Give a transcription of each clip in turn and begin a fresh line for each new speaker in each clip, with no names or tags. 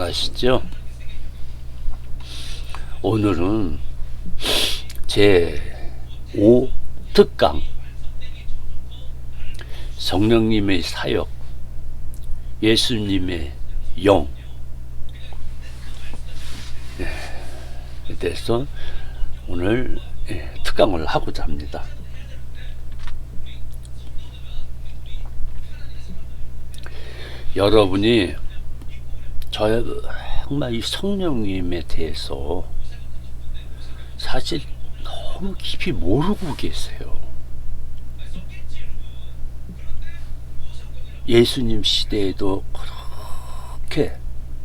아시죠? 오늘은 제 5특강 성령님의 사역, 예수님의 영 대해서 오늘 특강을 하고자 합니다. 여러분이 정말 이 성령님에 대해서 사실 너무 깊이 모르고 계세요. 예수님 시대에도 그렇게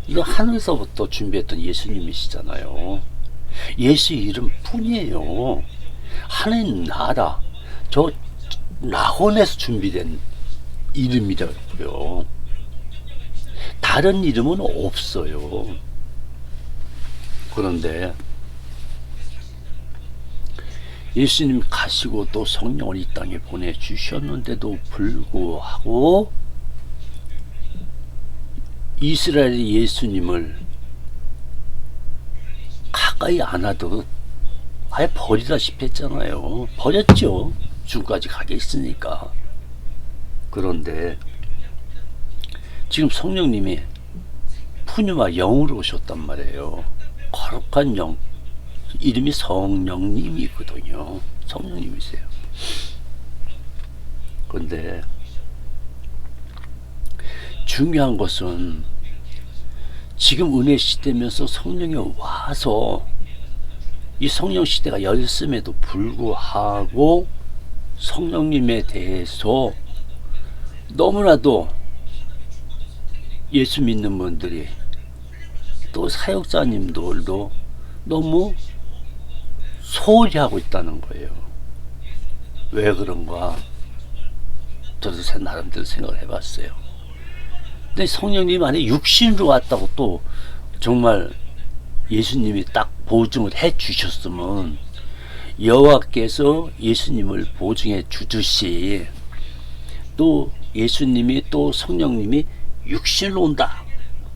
이거 하늘서부터 준비했던 예수님이시잖아요. 예수 이름 뿐이에요. 하나님 나라, 저 낙원에서 준비된 이름이라고요. 다른 이름은 없어요. 그런데 예수님 가시고 또 성령을 이 땅에 보내주셨는데도 불구하고 이스라엘의 예수님을 가까이 안 하도록 아예 버리다시피 했잖아요. 버렸죠. 지금까지 가겠으니까. 그런데 지금 성령님이 푸뉴마 영으로 오셨단 말이에요. 거룩한 영, 이름이 성령님이거든요. 성령님이세요. 그런데 중요한 것은 지금 은혜 시대면서 성령이 와서 이 성령 시대가 열렸음에도 불구하고 성령님에 대해서 너무나도 예수 믿는 분들이 또 사역자님들도 너무 소홀히 하고 있다는 거예요. 왜 그런가? 저도 제 나름대로 생각을 해봤어요. 근데 성령님 안에 육신으로 왔다고 또 정말 예수님이 딱 보증을 해 주셨으면 여호와께서 예수님을 보증해 주듯이 또 예수님이 또 성령님이 육신으로 온다.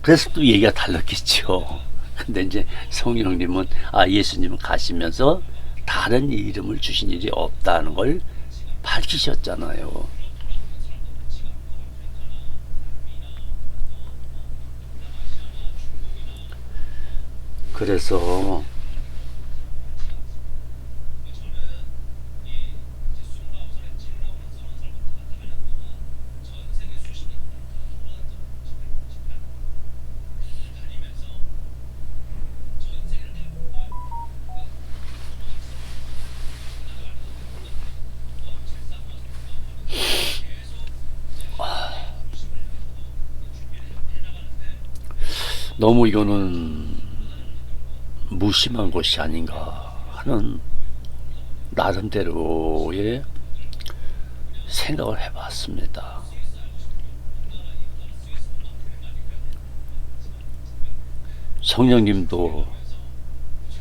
그래서 또 얘기가 달랐겠죠. 근데 이제 성령님은 예수님은 가시면서 다른 이름을 주신 일이 없다는 걸 밝히셨잖아요. 그래서 너무 이거는 무심한 것이 아닌가 하는 나름대로의 생각을 해봤습니다. 성령님도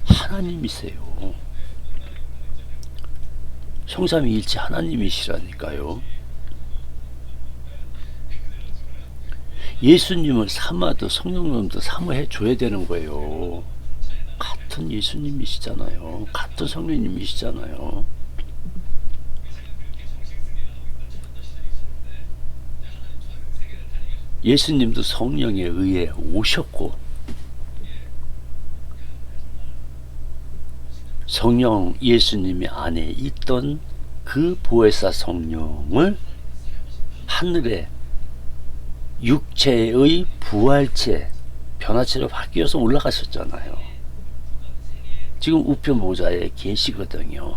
하나님이세요. 성삼위일체 하나님이시라니까요. 예수님을 삼아도 성령님도 삼아해 줘야 되는 거예요. 같은 예수님이시잖아요. 같은 성령님이시잖아요. 예수님도 성령에 의해 오셨고 성령 예수님이 안에 있던 그 보혜사 성령을 하늘에 육체의 부활체 변화체로 바뀌어서 올라가셨잖아요. 지금 우편 모자에 계시거든요.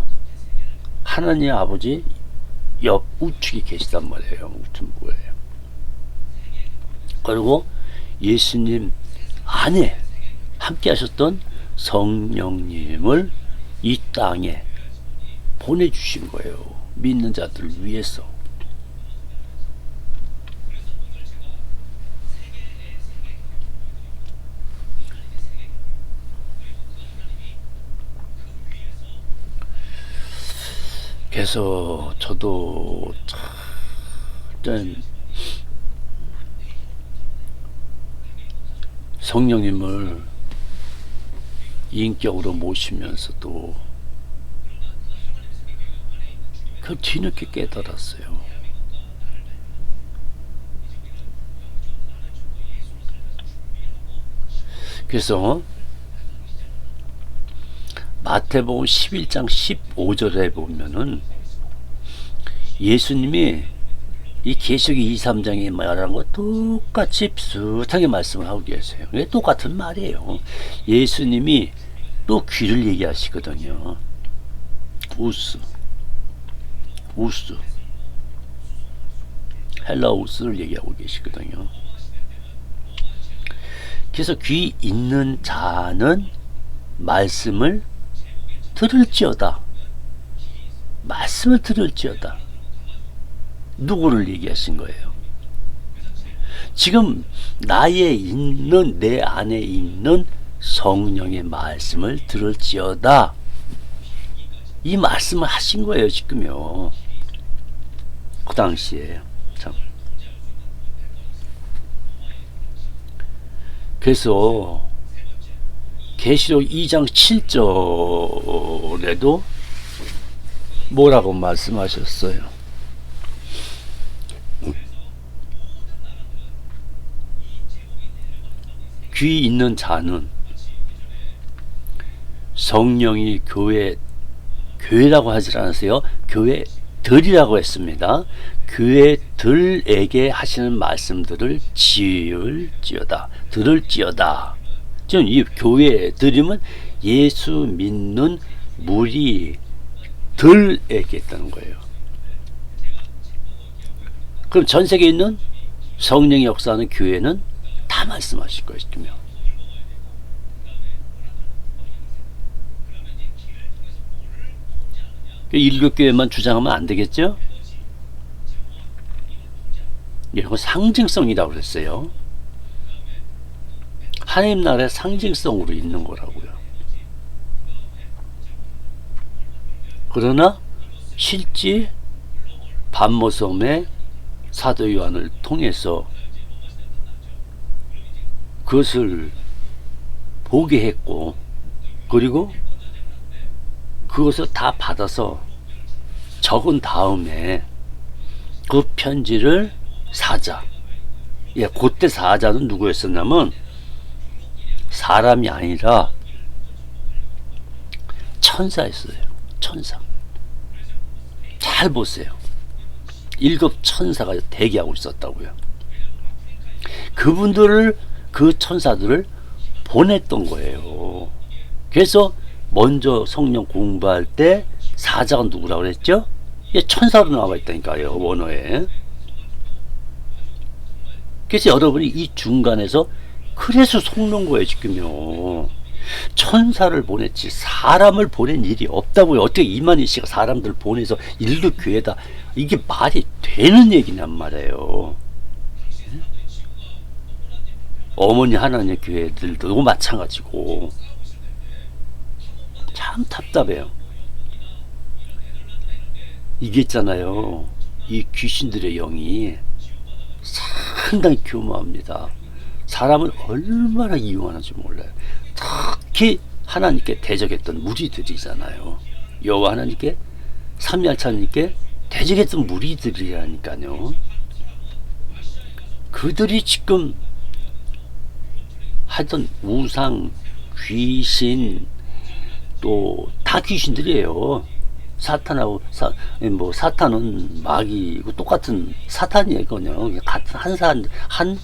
하나님 아버지 옆 우측에 계시단 말이에요. 우측부에. 그리고 예수님 안에 함께 하셨던 성령님을 이 땅에 보내주신 거예요. 믿는 자들을 위해서. 그래서 저도 참 성령님을 인격으로 모시면서도 그 뒤늦게 깨달았어요. 그래서 마태복음 11장 15절에 보면은 예수님이 이 계시록 2, 3장에 말하는 거 똑같이 비슷하게 말씀을 하고 계세요. 똑같은 말이에요. 예수님이 또 귀를 얘기하시거든요. 우스 헬라 우스를 얘기하고 계시거든요. 그래서 귀 있는 자는 말씀을 들을지어다. 말씀을 들을지어다. 누구를 얘기하신 거예요? 지금 내 안에 있는 성령의 말씀을 들을지어다. 이 말씀을 하신 거예요, 지금요. 그 당시에. 참. 그래서 계시록 2장 7절에도 뭐라고 말씀하셨어요? 귀 있는 자는 성령이 교회라고 하지 않으세요? 교회들이라고 했습니다. 교회들에게 하시는 말씀들을 들을지어다. 지금 이 교회들이면 예수 믿는 무리들에게 했다는 거예요. 그럼 전 세계에 있는 성령의 역사하는 교회는 다 말씀하실 것이며, 일곱 교회만 주장하면 안 되겠죠? 이런 거 상징성이라고 그랬어요. 하나님 나라의 상징성으로 있는 거라고요. 그러나 실제 반모섬의 사도 요한을 통해서 그것을 보게 했고, 그리고 그것을 다 받아서 적은 다음에 그 편지를 사자. 그때 사자는 누구였었냐면 사람이 아니라 천사였어요. 천사. 잘 보세요. 7 천사가 대기하고 있었다고요. 그 천사들을 보냈던 거예요. 그래서 먼저 성령 공부할 때 사자가 누구라고 그랬죠? 천사로 나와 있다니까요, 원어에. 그래서 여러분이 이 중간에서 그래서 속는 거예요, 지금요. 천사를 보냈지 사람을 보낸 일이 없다고요. 어떻게 이만희 씨가 사람들 보내서 일도 교회다, 이게 말이 되는 얘기냔 말이에요. 어머니 하나님의 교회들도 마찬가지고. 참 답답해요. 이게 있잖아요, 이 귀신들의 영이 상당히 교묘합니다. 사람을 얼마나 이용하는지 몰라요. 특히 하나님께 대적했던 무리들이잖아요. 여호와 하나님께, 삼위일체 하나님께 대적했던 무리들이라니까요. 그들이 지금 하여튼 우상, 귀신, 또 다 귀신들이에요. 사탄하고 사탄은 마귀고 똑같은 사탄이에요. 그냥 같은 한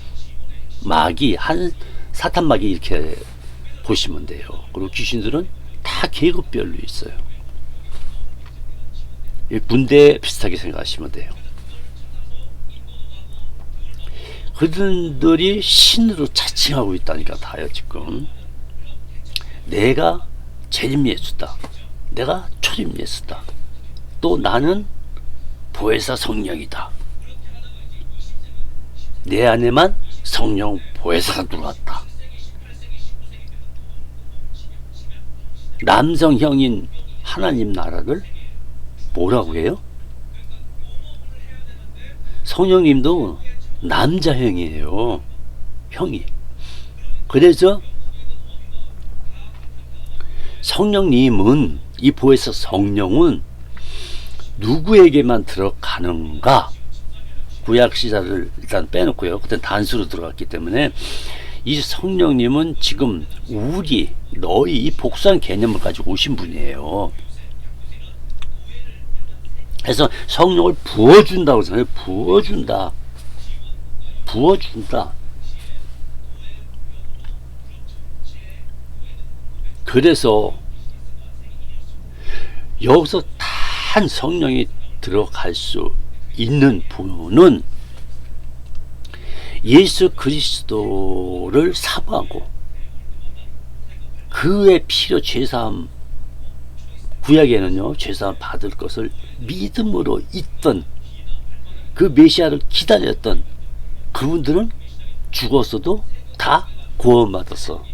마귀, 한 사탄 마귀 이렇게 보시면 돼요. 그리고 귀신들은 다 계급별로 있어요. 군대 비슷하게 생각하시면 돼요. 그들이 신으로 자칭하고 있다니까, 다요. 지금 내가 재림 예수다, 내가 초림 예수다, 또 나는 보혜사 성령이다, 내 안에만 성령 보혜사가 들어왔다. 남성형인 하나님 나라를 뭐라고 해요? 성령님도 남자형이에요. 형이. 그래서 성령님은, 이 보혜사 성령은 누구에게만 들어가는가? 구약 시사를 일단 빼놓고요. 그때 단수로 들어갔기 때문에 이 성령님은 지금 너희 이 복수한 개념을 가지고 오신 분이에요. 그래서 성령을 부어준다고 생각해요. 부어준다. 그래서 여기서 단 성령이 들어갈 수 있는 분은 예수 그리스도를 사모하고 그의 피로 죄사함, 구약에는요 죄사함 받을 것을 믿음으로 있던 그 메시아를 기다렸던 그분들은 죽었어도 다 구원받았어.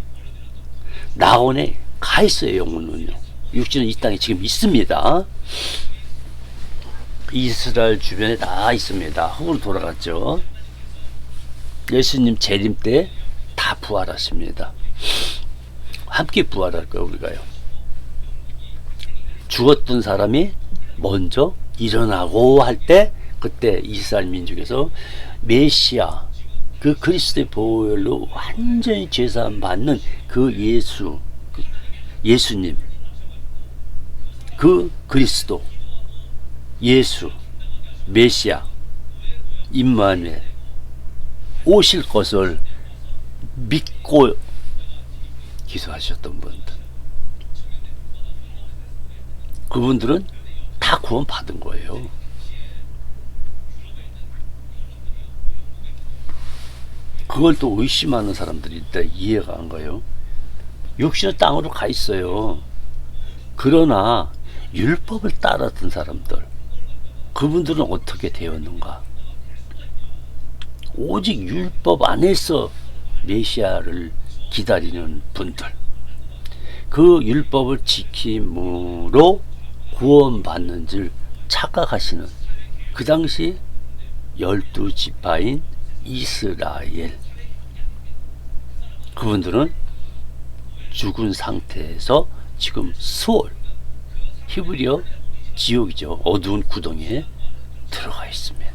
낙원에 가 있어요. 영혼은요. 육신은 이 땅에 지금 있습니다. 이스라엘 주변에 다 있습니다. 흙으로 돌아갔죠. 예수님 재림 때 다 부활하십니다. 함께 부활할 거예요. 우리가요. 죽었던 사람이 먼저 일어나고 할 때, 그때 이스라엘 민족에서 메시아, 그 그리스도의 보혈로 완전히 죄사함 받는 그 예수님, 그 그리스도, 예수, 메시아, 임마누엘 오실 것을 믿고 기도하셨던 분들, 그분들은 다 구원 받은 거예요. 그걸 또 의심하는 사람들이 있다. 이해가 안 가요. 육신은 땅으로 가 있어요. 그러나 율법을 따랐던 사람들, 그분들은 어떻게 되었는가? 오직 율법 안에서 메시아를 기다리는 분들, 그 율법을 지킴으로 구원받는 줄 착각하시는 그 당시 12지파인 이스라엘, 그분들은 죽은 상태에서 지금 수월, 히브리어 지옥이죠. 어두운 구덩이에 들어가 있습니다.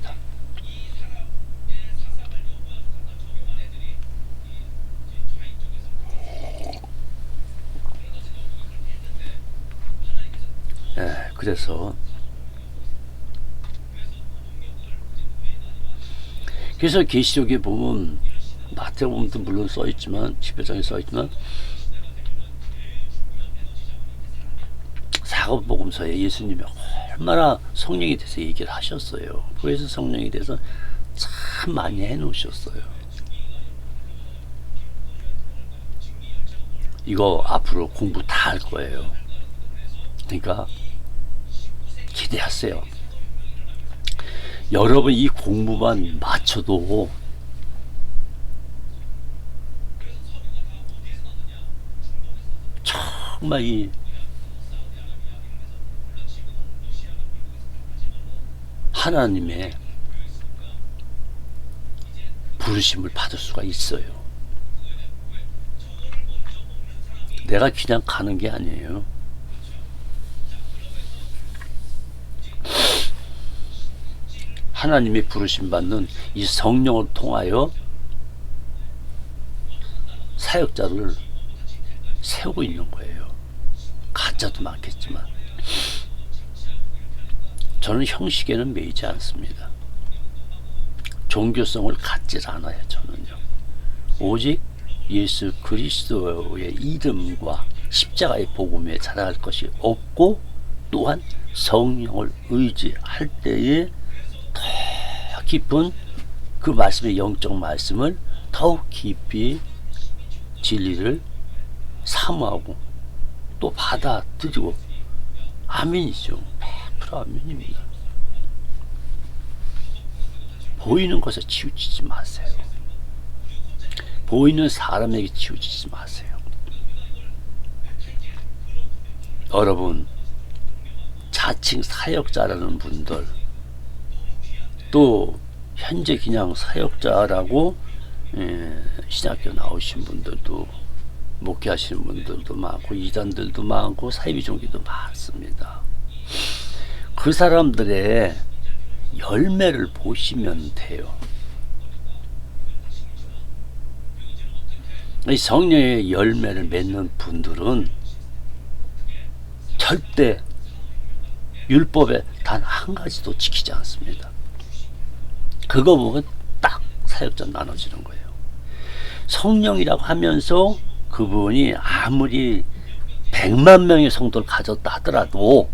그래서 계시록에 보면, 마태복음도 물론 써있지만, 십여장에 써있지만, 사가복음서에 예수님이 얼마나 성령에 대해서 얘기를 하셨어요. 그래서 성령에 대해서 참 많이 해놓으셨어요. 이거 앞으로 공부 다 할 거예요. 그러니까 기대하세요. 여러분 이 공부만 맞춰도 정말 이 하나님의 부르심을 받을 수가 있어요. 내가 그냥 가는 게 아니에요. 하나님의 부르심 받는 이 성령을 통하여 사역자를 세우고 있는 거예요. 가짜도 많겠지만 저는 형식에는 매이지 않습니다. 종교성을 갖지 않아요. 저는요. 오직 예수 그리스도의 이름과 십자가의 복음에 자랑할 것이 없고, 또한 성령을 의지할 때에 더 깊은 그 말씀의 영적 말씀을 더욱 깊이 진리를 사모하고 또 받아들이고, 아멘이죠. 100% 아멘입니다. 보이는 것에 치우치지 마세요. 보이는 사람에게 치우치지 마세요. 여러분 자칭 사역자라는 분들, 또 현재 그냥 사역자라고 신학교 나오신 분들도, 목회하시는 분들도 많고, 이단들도 많고, 사이비 종교도 많습니다. 그 사람들의 열매를 보시면 돼요. 이 성령의 열매를 맺는 분들은 절대 율법에 단 한 가지도 지키지 않습니다. 그거 보면 딱 사역자 나눠지는 거예요. 성령이라고 하면서 그분이 아무리 100만 명의 성도를 가졌다 하더라도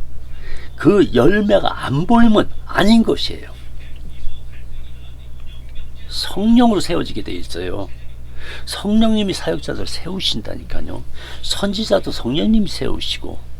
그 열매가 안 보이면 아닌 것이에요. 성령으로 세워지게 돼 있어요. 성령님이 사역자들 세우신다니까요. 선지자도 성령님이 세우시고.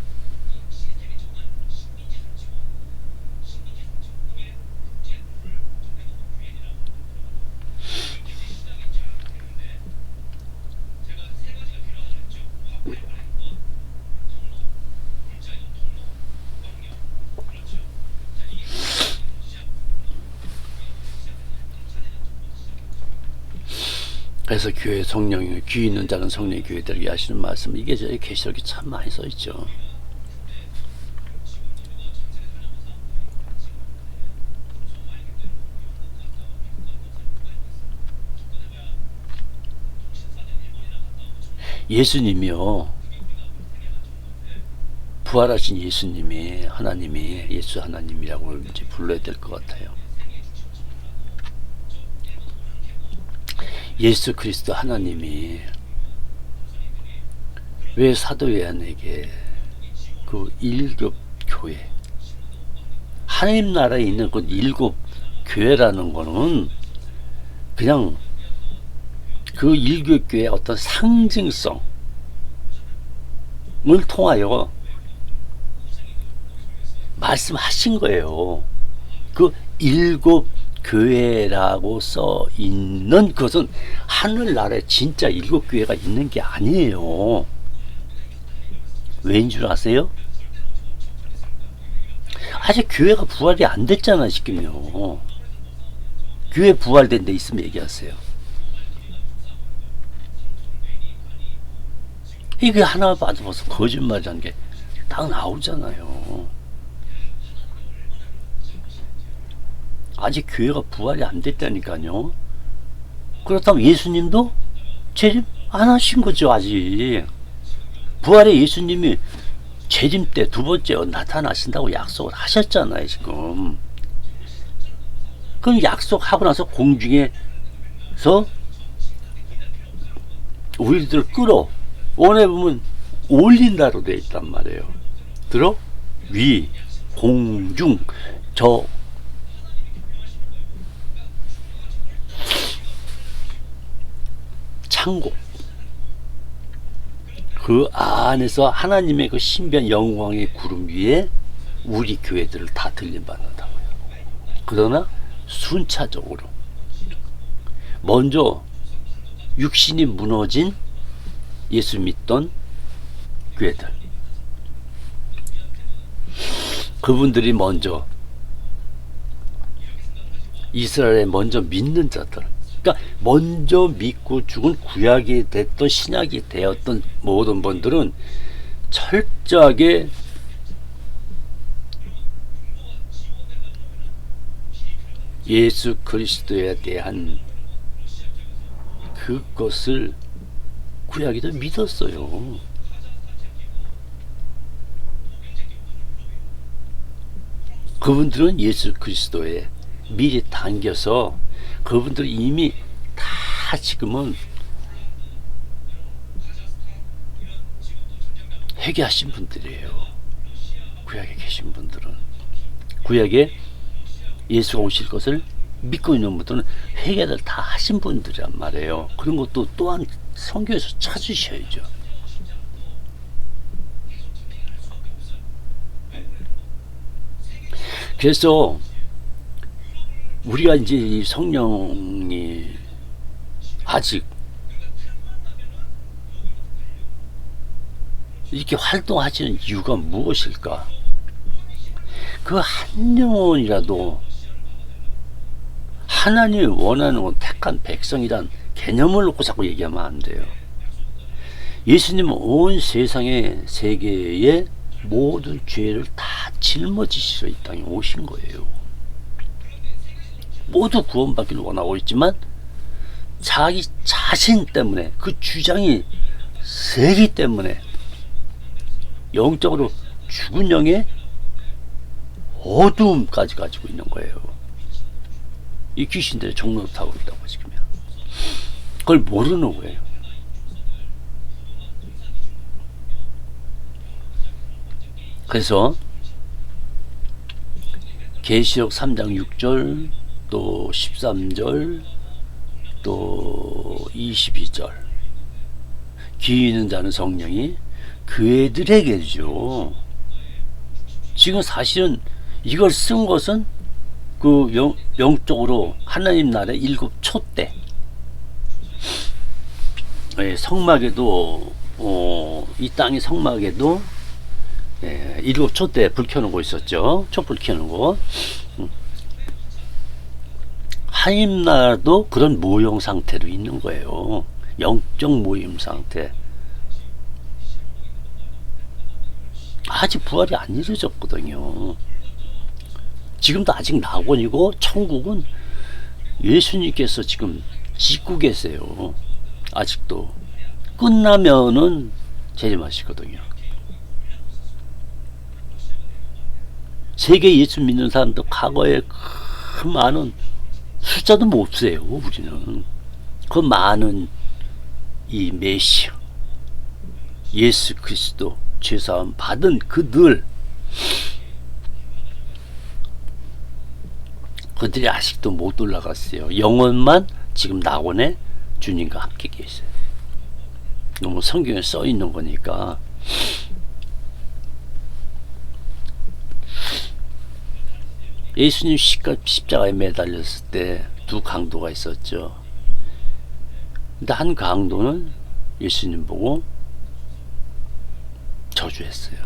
그래서 교회 성령이, 귀 있는 자는 성령의 교회들에게 하시는 말씀, 이게 저희 계시록에 참 많이 써 있죠. 예수님이요, 부활하신 예수님이, 하나님이, 예수 하나님이라고 이제 불러야 될 것 같아요. 예수 그리스도 하나님이 왜 사도 요한에게 그 1급 교회, 하나님 나라에 있는 그 1급 교회라는 거는 그냥 그 1급 교회의 어떤 상징성을 통하여 말씀하신 거예요. 그 1급 교회라고 써 있는 것은 하늘나라에 진짜 7교회가 있는 게 아니에요. 왜인 줄 아세요? 아직 교회가 부활이 안 됐잖아 지금요. 교회 부활된 데 있으면 얘기하세요. 이게 하나 봐도 벌써 거짓말이란 게 딱 나오잖아요. 아직 교회가 부활이 안 됐다니까요. 그렇다면 예수님도 재림 안 하신 거죠. 아직 부활의 예수님이 재림 때 두 번째 나타나신다고 약속을 하셨잖아요 지금. 그럼 약속하고 나서 공중에서 우리들 끌어 원해 보면 올린다로 되어 있단 말이에요. 들어? 위, 공중, 저 창고, 그 안에서 하나님의 그 신비한 영광의 구름 위에 우리 교회들을 다 들림받는다고요. 그러나 순차적으로 먼저 육신이 무너진 예수 믿던 교회들, 그분들이 먼저 이스라엘에 먼저 믿는 자들, 그러니까 먼저 믿고 죽은 구약이 됐던 신약이 되었던 모든 분들은 철저하게 예수 그리스도에 대한 그것을 구약에도 믿었어요. 그분들은 예수 그리스도에 미리 당겨서 그분들 이미 다 지금은 회개하신 분들이에요. 구약에 계신 분들은, 구약에 예수가 오실 것을 믿고 있는 분들은 회개를 다 하신 분들이란 말이에요. 그런 것도 또한 성경에서 찾으셔야죠. 그래서 우리가 이제 이 성령이 아직 이렇게 활동하시는 이유가 무엇일까? 그 한 영혼이라도 하나님이 원하는 건 택한 백성이란 개념을 놓고 자꾸 얘기하면 안 돼요. 예수님은 온 세상의 세계의 모든 죄를 다 짊어지시러 이 땅에 오신 거예요. 모두 구원받기를 원하고 있지만 자기 자신 때문에, 그 주장이 세기 때문에 영적으로 죽은 영의 어두움까지 가지고 있는 거예요. 이 귀신들의 종로를 타고 있다고 지금요. 그걸 모르는 거예요. 그래서 계시록 3장 6절 또 13절 또 22절 귀 있는 자는 성령이 그 애들에게죠. 지금 사실은 이걸 쓴 것은 그 영적으로 하나님 나라의 7초 때 성막에도 이 땅의 성막에도 7초 때 불 켜는 거 있었죠. 촛불 켜는 거. 하나님 나라도 그런 모형 상태로 있는 거예요. 영적 모임 상태. 아직 부활이 안 이루어졌거든요. 지금도 아직 낙원이고 천국은 예수님께서 지금 짓고 계세요. 아직도. 끝나면은 재림하시거든요. 세계 예수 믿는 사람도 과거에 그 많은 숫자도 못 세요. 우리는 그 많은 이 메시아 예수 그리스도 죄사함 받은 그들이 아직도 못 올라갔어요. 영혼만 지금 낙원에 주님과 함께 계세요. 너무 성경에 써 있는 거니까. 예수님 십자가에 매달렸을 때 두 강도가 있었죠. 근데 한 강도는 예수님 보고 저주했어요.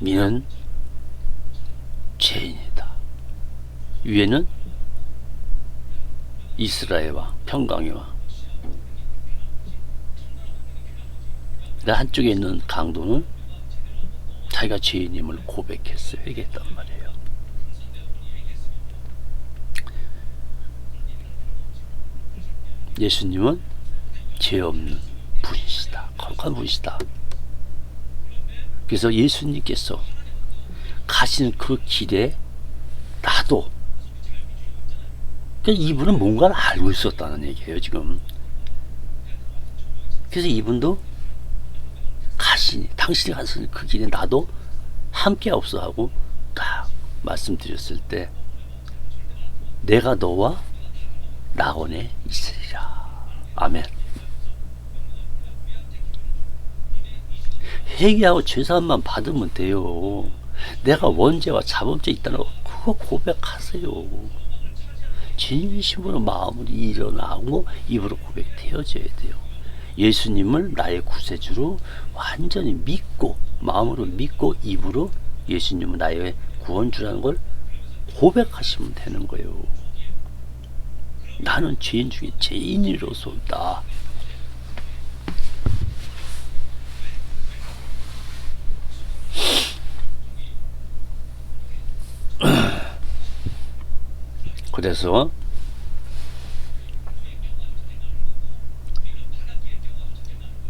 너는 죄인이다. 위에는 이스라엘 왕, 평강의 왕. 근데 한쪽에 있는 강도는 자기가 죄인임을 고백했어요. 얘기했단 말이에요. 예수님은 죄 없는 분이시다. 거룩한 분이시다. 그래서 예수님께서 가시는 그 길에 나도, 그러니까 이분은 뭔가를 알고 있었다는 얘기예요 지금. 그래서 이분도 당신이 가시는 그 길에 나도 함께 없어 하고 딱 말씀드렸을 때 내가 너와 낙원에 있으리라. 아멘. 회개하고 죄사함만 받으면 돼요. 내가 원죄와 자범죄 있다는 거 그거 고백하세요. 진심으로 마음으로 일어나고 입으로 고백되어져야 돼요. 예수님을 나의 구세주로 완전히 믿고, 마음으로 믿고 입으로 예수님은 나의 구원주라는 걸 고백하시면 되는 거예요. 나는 죄인 중에 죄인이로소이다. 그래서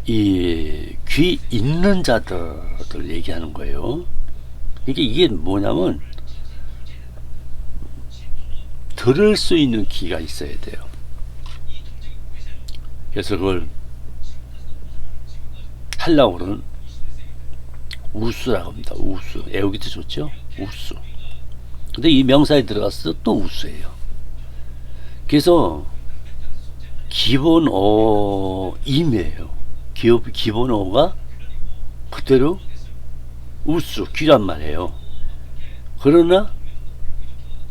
이 귀 있는 자들을 얘기하는 거예요. 이게 뭐냐면 들을 수 있는 귀가 있어야 돼요. 그래서 그걸 한라어로는 우수라고 합니다. 우수. 애우기도 좋죠? 우수. 근데 이 명사에 들어갔을 때 또 우수예요. 그래서 기본어임이에요. 기본어가 그대로 우수, 귀란 말이에요. 그러나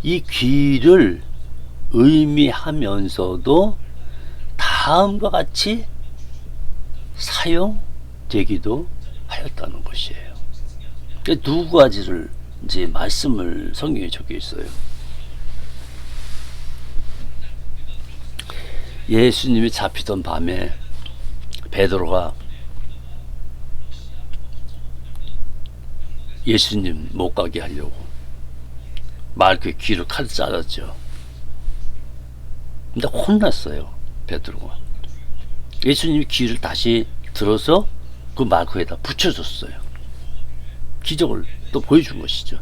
이 귀를 의미하면서도 다음과 같이 사용되기도 하였다는 것이에요. 두 가지를 이제 말씀을 성경에 적혀 있어요. 예수님이 잡히던 밤에 베드로가 예수님 못 가게 하려고 말그의 귀를 칼 잘랐죠. 근데 혼났어요, 베드로가. 예수님이 귀를 다시 들어서 그 마크에다 붙여줬어요. 기적을 또 보여준 것이죠.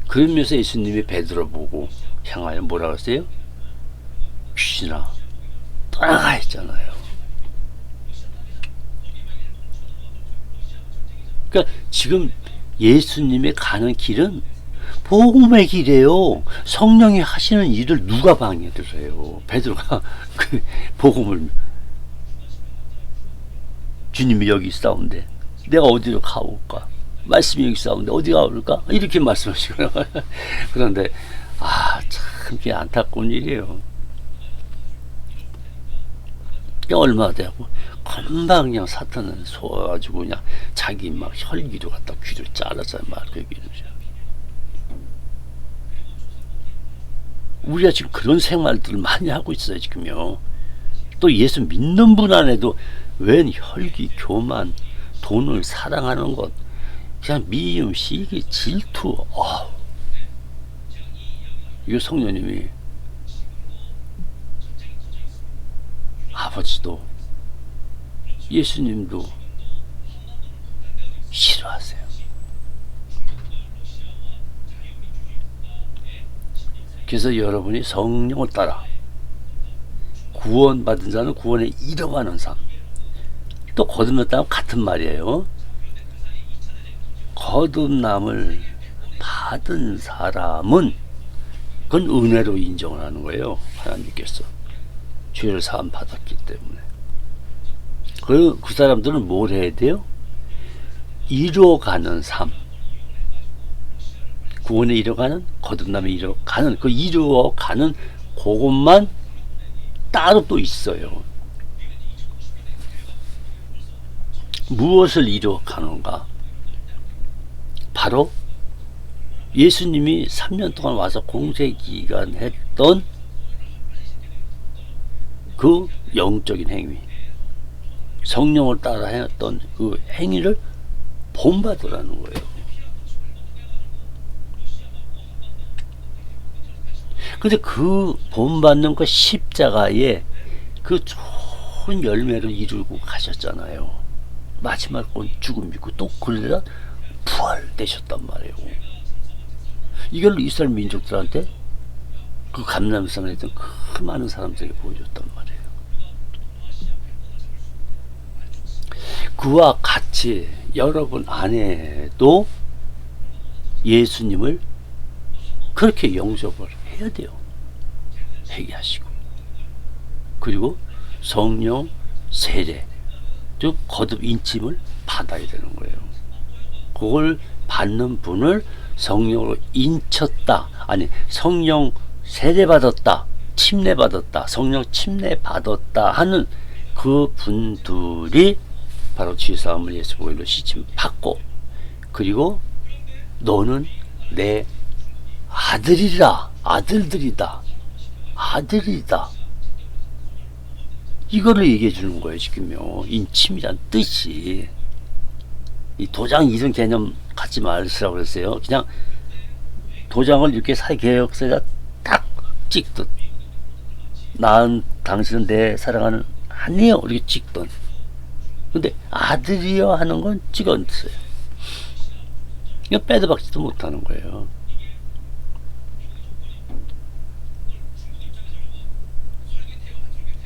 그러면서 예수님이 베드로 보고 향하여 뭐라 하세요? 귀신아 떠나가 했잖아요. 그러니까 지금 예수님이 가는 길은 복음의 길이에요. 성령이 하시는 일을 누가 방해를 해요? 베드로가 그 복음을, 주님이 여기 있사온데 내가 어디로 가올까? 말씀이 여기 있사온데 어디 가올까? 이렇게 말씀하시거나. 그런데 참 그게 안타까운 일이에요. 얼마나 되고 금방 그냥 사탄은 속아가지고 그냥 자기 막 혈기도 갖다 귀를 잘라서 막 그렇게. 우리가 지금 그런 생활들을 많이 하고 있어요, 지금요. 또 예수 믿는 분 안에도 웬 혈기, 교만, 돈을 사랑하는 것, 그냥 미움, 시기, 질투. 이거 성령님이, 아버지도 예수님도 싫어하세요. 그래서 여러분이 성령을 따라 구원받은 자는 구원에 이뤄가는 삶. 또 거듭났다면 같은 말이에요. 거듭남을 받은 사람은 그건 은혜로 인정을 하는 거예요. 하나님께서 죄를 사함 받았기 때문에. 그 사람들은 뭘 해야 돼요? 이뤄가는 삶. 구원에 이뤄가는, 거듭남에 이뤄가는, 그 이루어가는 그것만 따로 또 있어요. 무엇을 이뤄가는가? 바로 예수님이 3년 동안 와서 공생기간 했던 그 영적인 행위, 성령을 따라 했던 그 행위를 본받으라는 거예요. 근데 그 본받는 그 십자가에 그 좋은 열매를 이루고 가셨잖아요. 마지막은 죽음이고 또 그러다 부활되셨단 말이에요. 이걸 이스라엘 민족들한테 그 감람산에 있던 그 많은 사람들에게 보여줬단 말이에요. 그와 같이 여러분 안에도 예수님을 그렇게 영접을 해야 돼요. 회개하시고, 그리고 성령 세례, 즉 거듭 인침을 받아야 되는 거예요. 그걸 받는 분을 성령으로 인쳤다, 아니 성령 세례 받았다, 침례 받았다, 성령 침례 받았다 하는 그 분들이 바로 지사함을 예수 보혈로 씻임 받고, 그리고 너는 내 아들이라, 아들들이다, 아들이다, 이거를 얘기해 주는 거예요. 지금요, 인침이란 뜻이. 이 도장 이런 개념 갖지 말으라고 그랬어요. 그냥 도장을 이렇게 사회개혁서에다 딱 찍듯, 난 당신은 내 사랑하는 아니요 이렇게 찍던. 근데 아들이여 하는 건 찍었어요. 이거 빼도 박지도 못하는 거예요.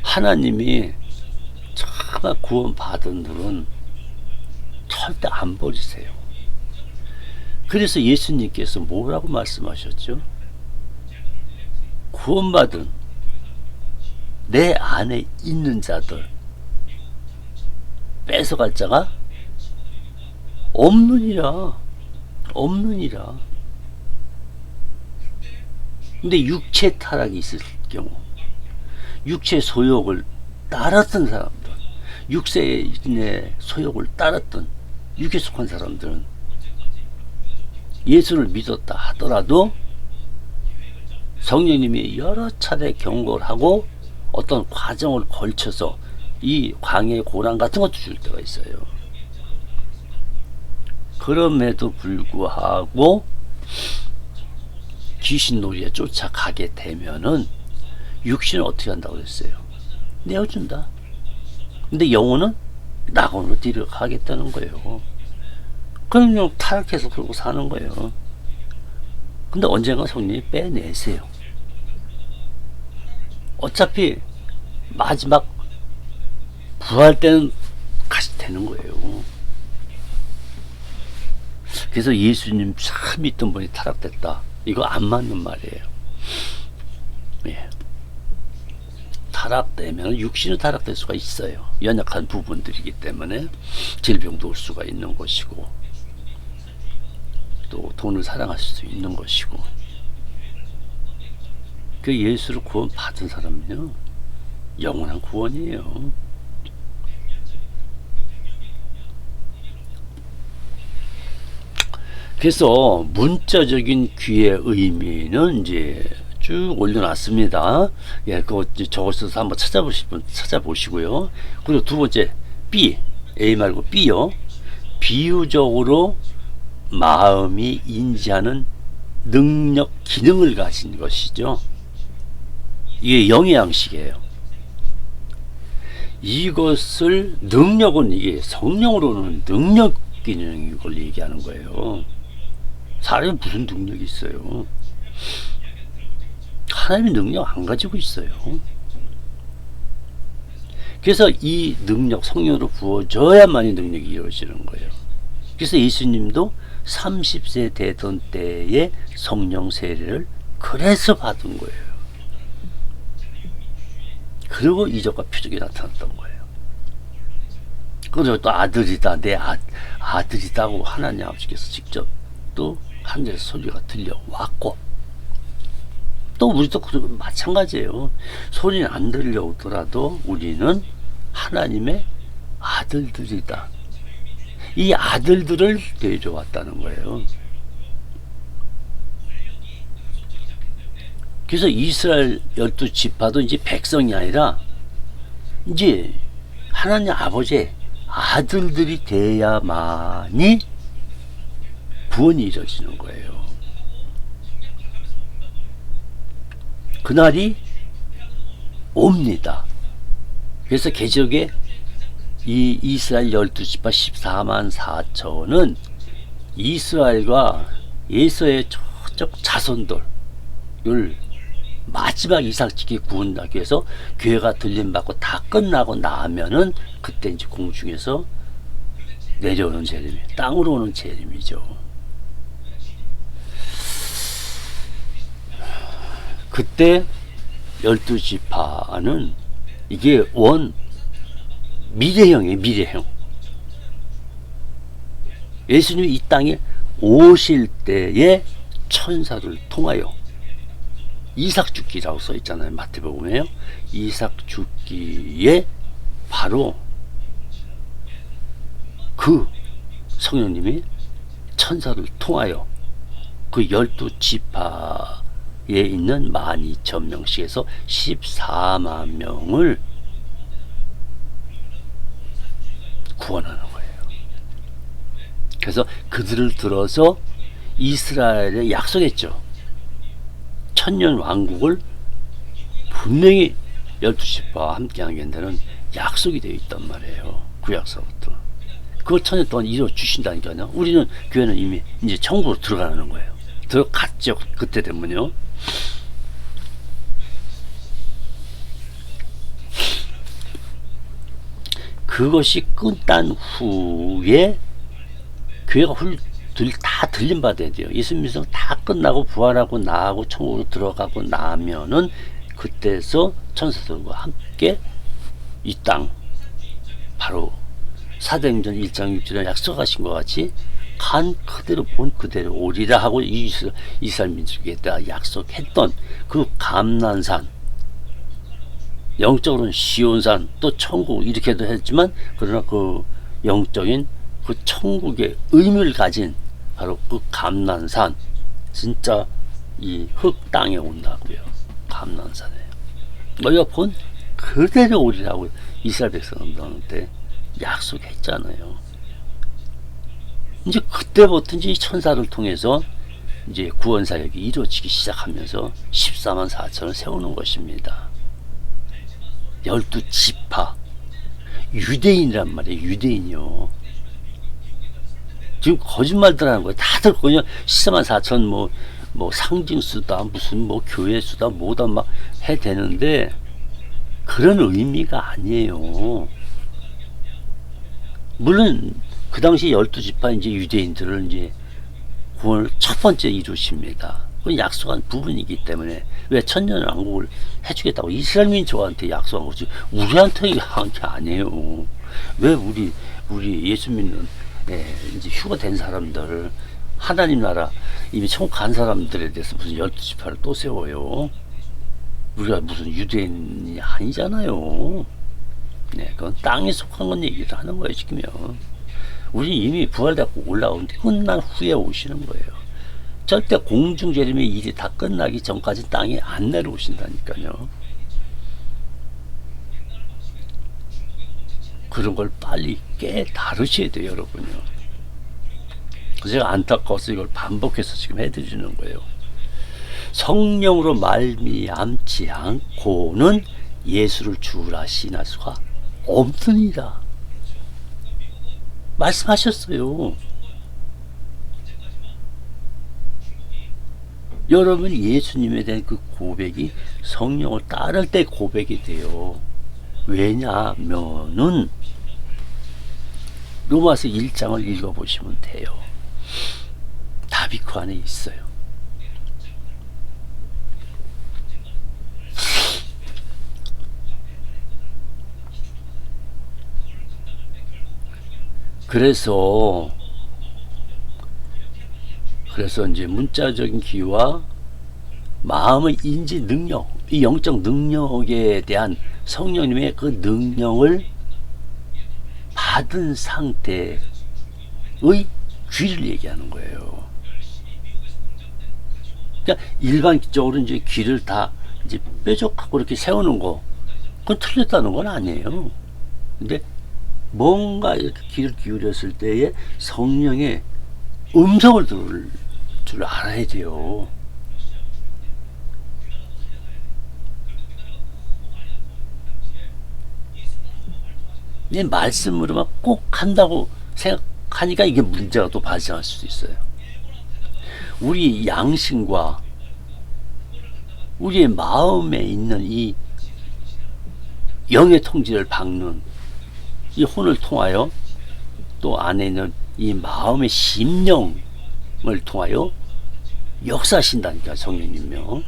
하나님이 정말 구원 받은 분은 절대 안 버리세요. 그래서 예수님께서 뭐라고 말씀하셨죠? 구원받은 내 안에 있는 자들 뺏어갈 자가 없느니라. 없느니라. 근데 육체 타락이 있을 경우, 육체 소욕을 따랐던 사람들, 육체의 소욕을 따랐던 육에 속한 사람들은 예수를 믿었다 하더라도 성령님이 여러 차례 경고를 하고 어떤 과정을 걸쳐서 이 광야의 고난 같은 것도 줄 때가 있어요. 그럼에도 불구하고 귀신놀이에 쫓아가게 되면은 육신은 어떻게 한다고 그랬어요? 내어준다. 근데 영혼은 낙원으로 데려가겠다는 거예요. 그럼 타락해서 그러고 사는 거예요. 근데 언젠가 성령이 빼내세요. 어차피 마지막 부활 때는 같이 되는 거예요. 그래서 예수님 참 믿던 분이 타락됐다. 이거 안 맞는 말이에요. 예. 타락되면 육신은 타락될 수가 있어요. 연약한 부분들이기 때문에 질병도 올 수가 있는 것이고 또 돈을 사랑할 수도 있는 것이고 그 예수를 구원 받은 사람은요 영원한 구원이에요. 그래서 문자적인 귀의 의미는 이제 쭉 올려놨습니다. 예, 그거 적어서 한번 찾아보시고요. 그리고 두 번째 B, A 말고 B요. 비유적으로 마음이 인지하는 능력, 기능을 가진 것이죠. 이게 영의 양식이에요. 이것을 능력은 이게 성령으로는 능력 기능인 걸 얘기하는 거예요. 사람이 무슨 능력이 있어요? 하나님의 능력 안 가지고 있어요. 그래서 이 능력 성령으로 부어져야만이 능력이 이루어지는 거예요. 그래서 예수님도 30세 되던 때에 성령 세례를 그래서 받은 거예요. 그리고 이적과 표적이 나타났던 거예요. 그리고 또 아들이다, 내 아들이다고 하나님 아버지께서 직접 또 하늘에서 소리가 들려왔고, 또 우리도 마찬가지예요. 소리는 안 들려오더라도 우리는 하나님의 아들들이다. 이 아들들을 데려왔다는 거예요. 그래서 이스라엘 12지파도 이제 백성이 아니라 이제 하나님 아버지의 아들들이 돼야만이 구원이 이루어지는 거예요. 그날이 옵니다. 그래서 계시록에 이 이스라엘 12지파 14만 4천은 이스라엘과 예수의 저쪽 자손들을 마지막 이삭지기 구원하기 위해서 교회가 들림받고 다 끝나고 나면은 그때 이제 공중에서 내려오는 재림, 땅으로 오는 재림이죠. 그때 12지파는 이게 미래형이에요. 미래형. 예수님이 이 땅에 오실 때에 천사를 통하여 이삭 죽기라고 써 있잖아요. 마태복음에요. 이삭 죽기에 바로 그 성령님이 천사를 통하여 그 12지파에 있는 12,000명씩에서 14만 명을 구원하는 거예요. 그래서 그들을 들어서 이스라엘에 약속했죠. 천년 왕국을 분명히 12지파와 함께하는 데는 약속이 되어 있단 말이에요. 구약서부터. 그걸 천년 동안 이루어 주신다니까요. 우리는 교회는 이미 이제 천국으로 들어가는 거예요. 들어갔죠. 그때 되면요. 그것이 끝난 후에 교회가 다 들림받아야 돼요. 예수님 믿음 다 끝나고 부활하고 나하고 천국으로 들어가고 나면은 그때서 천사들과 함께 이 땅 바로 사도행전 1장 6절에 약속하신 것 같이 간 그대로 본 그대로 오리라 하고 이스라엘 민족에다 약속했던 그 감난산, 영적으로는 시온산, 또 천국 이렇게도 했지만 그러나 그 영적인 그 천국의 의미를 가진 바로 그 감난산, 진짜 이 흙 땅에 온다고요. 감난산에 우리가 본 그대로 오리라고 이스라엘 백성들한테 약속했잖아요. 이제 그때부터 이제 천사를 통해서 이제 구원 사역이 이루어지기 시작하면서 14만 4천을 세우는 것입니다. 12지파 유대인이란 말이에요. 유대인이요. 지금 거짓말들 하는 거예요. 다들 그냥 14만 4천 뭐 상징수다 무슨 뭐 교회수다 뭐다 막 해대는데 그런 의미가 아니에요. 물론 그 당시 12지파 이제 유대인들을 이제 구원을 첫 번째 이루십니다. 그건 약속한 부분이기 때문에 왜 천년왕국을 해주겠다고 이스라엘 민족한테 약속한 거지 우리한테 한 게 아니에요. 왜 우리 예수 믿는 이제 휴가 된 사람들을 하나님 나라 이미 천국 간 사람들에 대해서 무슨 12지파를 또 세워요. 우리가 무슨 유대인이 아니잖아요. 네, 그건 땅에 속한 건 얘기를 하는 거예요, 지금요. 우리 이미 부활되고 올라오는데 끝난 후에 오시는 거예요. 절대 공중재림의 일이 다 끝나기 전까지 땅에 안 내려오신다니까요. 그런 걸 빨리 깨달으셔야 돼요, 여러분요. 제가 안타까워서 이걸 반복해서 지금 해드리는 거예요. 성령으로 말미암지 않고는 예수를 주라 시인할 수가 없습니다. 말씀하셨어요. 여러분이 예수님에 대한 그 고백이 성령을 따를 때 고백이 돼요. 왜냐하면은 로마서 1장을 읽어보시면 돼요. 답이 그 안에 있어요. 그래서 이제 문자적인 기와 마음의 인지 능력, 이 영적 능력에 대한 성령님의 그 능력을 받은 상태의 귀를 얘기하는 거예요. 그러니까 일반적으로 이제 귀를 다 이제 뾰족하고 이렇게 세우는 거, 그건 틀렸다는 건 아니에요. 근데 뭔가 이렇게 귀를 기울였을 때에 성령의 음성을 들을 줄 알아야 돼요. 내 말씀으로만 꼭 한다고 생각하니까 이게 문제가 또 발생할 수도 있어요. 우리 양심과 우리의 마음에 있는 이 영의 통지를 박는 이 혼을 통하여 또 안에 있는 이 마음의 심령을 통하여 역사하신다니까 성령님요.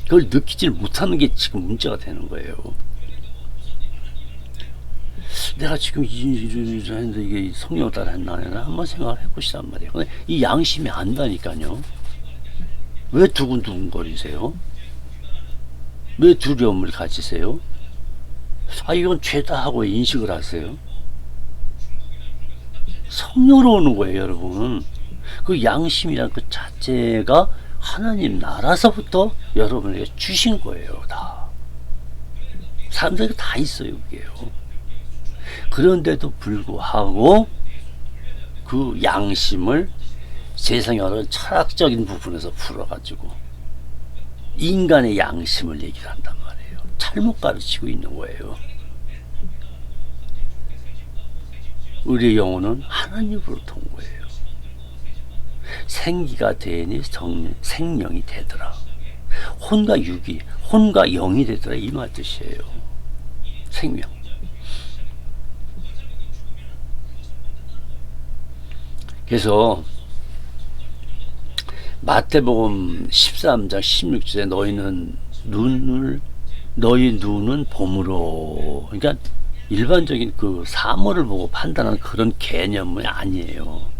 그걸 느끼질 못하는 게 지금 문제가 되는 거예요. 내가 지금 이를 했는데 이게 성령을 따라 했나 한번 생각을 해보시란 말이에요. 근데 이 양심이 안다니까요. 왜 두근두근거리세요? 왜 두려움을 가지세요? 아 이건 죄다 하고 인식을 하세요. 성령으로 오는 거예요, 여러분. 그 양심이란 그 자체가 하나님 나라서부터 여러분에게 주신 거예요, 다. 사람들이 다 있어요, 그게요. 그런데도 불구하고 그 양심을 세상의 어떤 철학적인 부분에서 풀어가지고 인간의 양심을 얘기를 한단 말이에요. 잘못 가르치고 있는 거예요. 우리의 영혼은 하나님으로부터 온 거예요. 생기가 되니 생명이 되더라. 혼과 육이, 혼과 영이 되더라. 이 말 뜻이에요. 생명. 그래서 마태복음 13장 16절에 너희 눈은 봄으로, 그러니까 일반적인 그 사물을 보고 판단하는 그런 개념이 아니에요.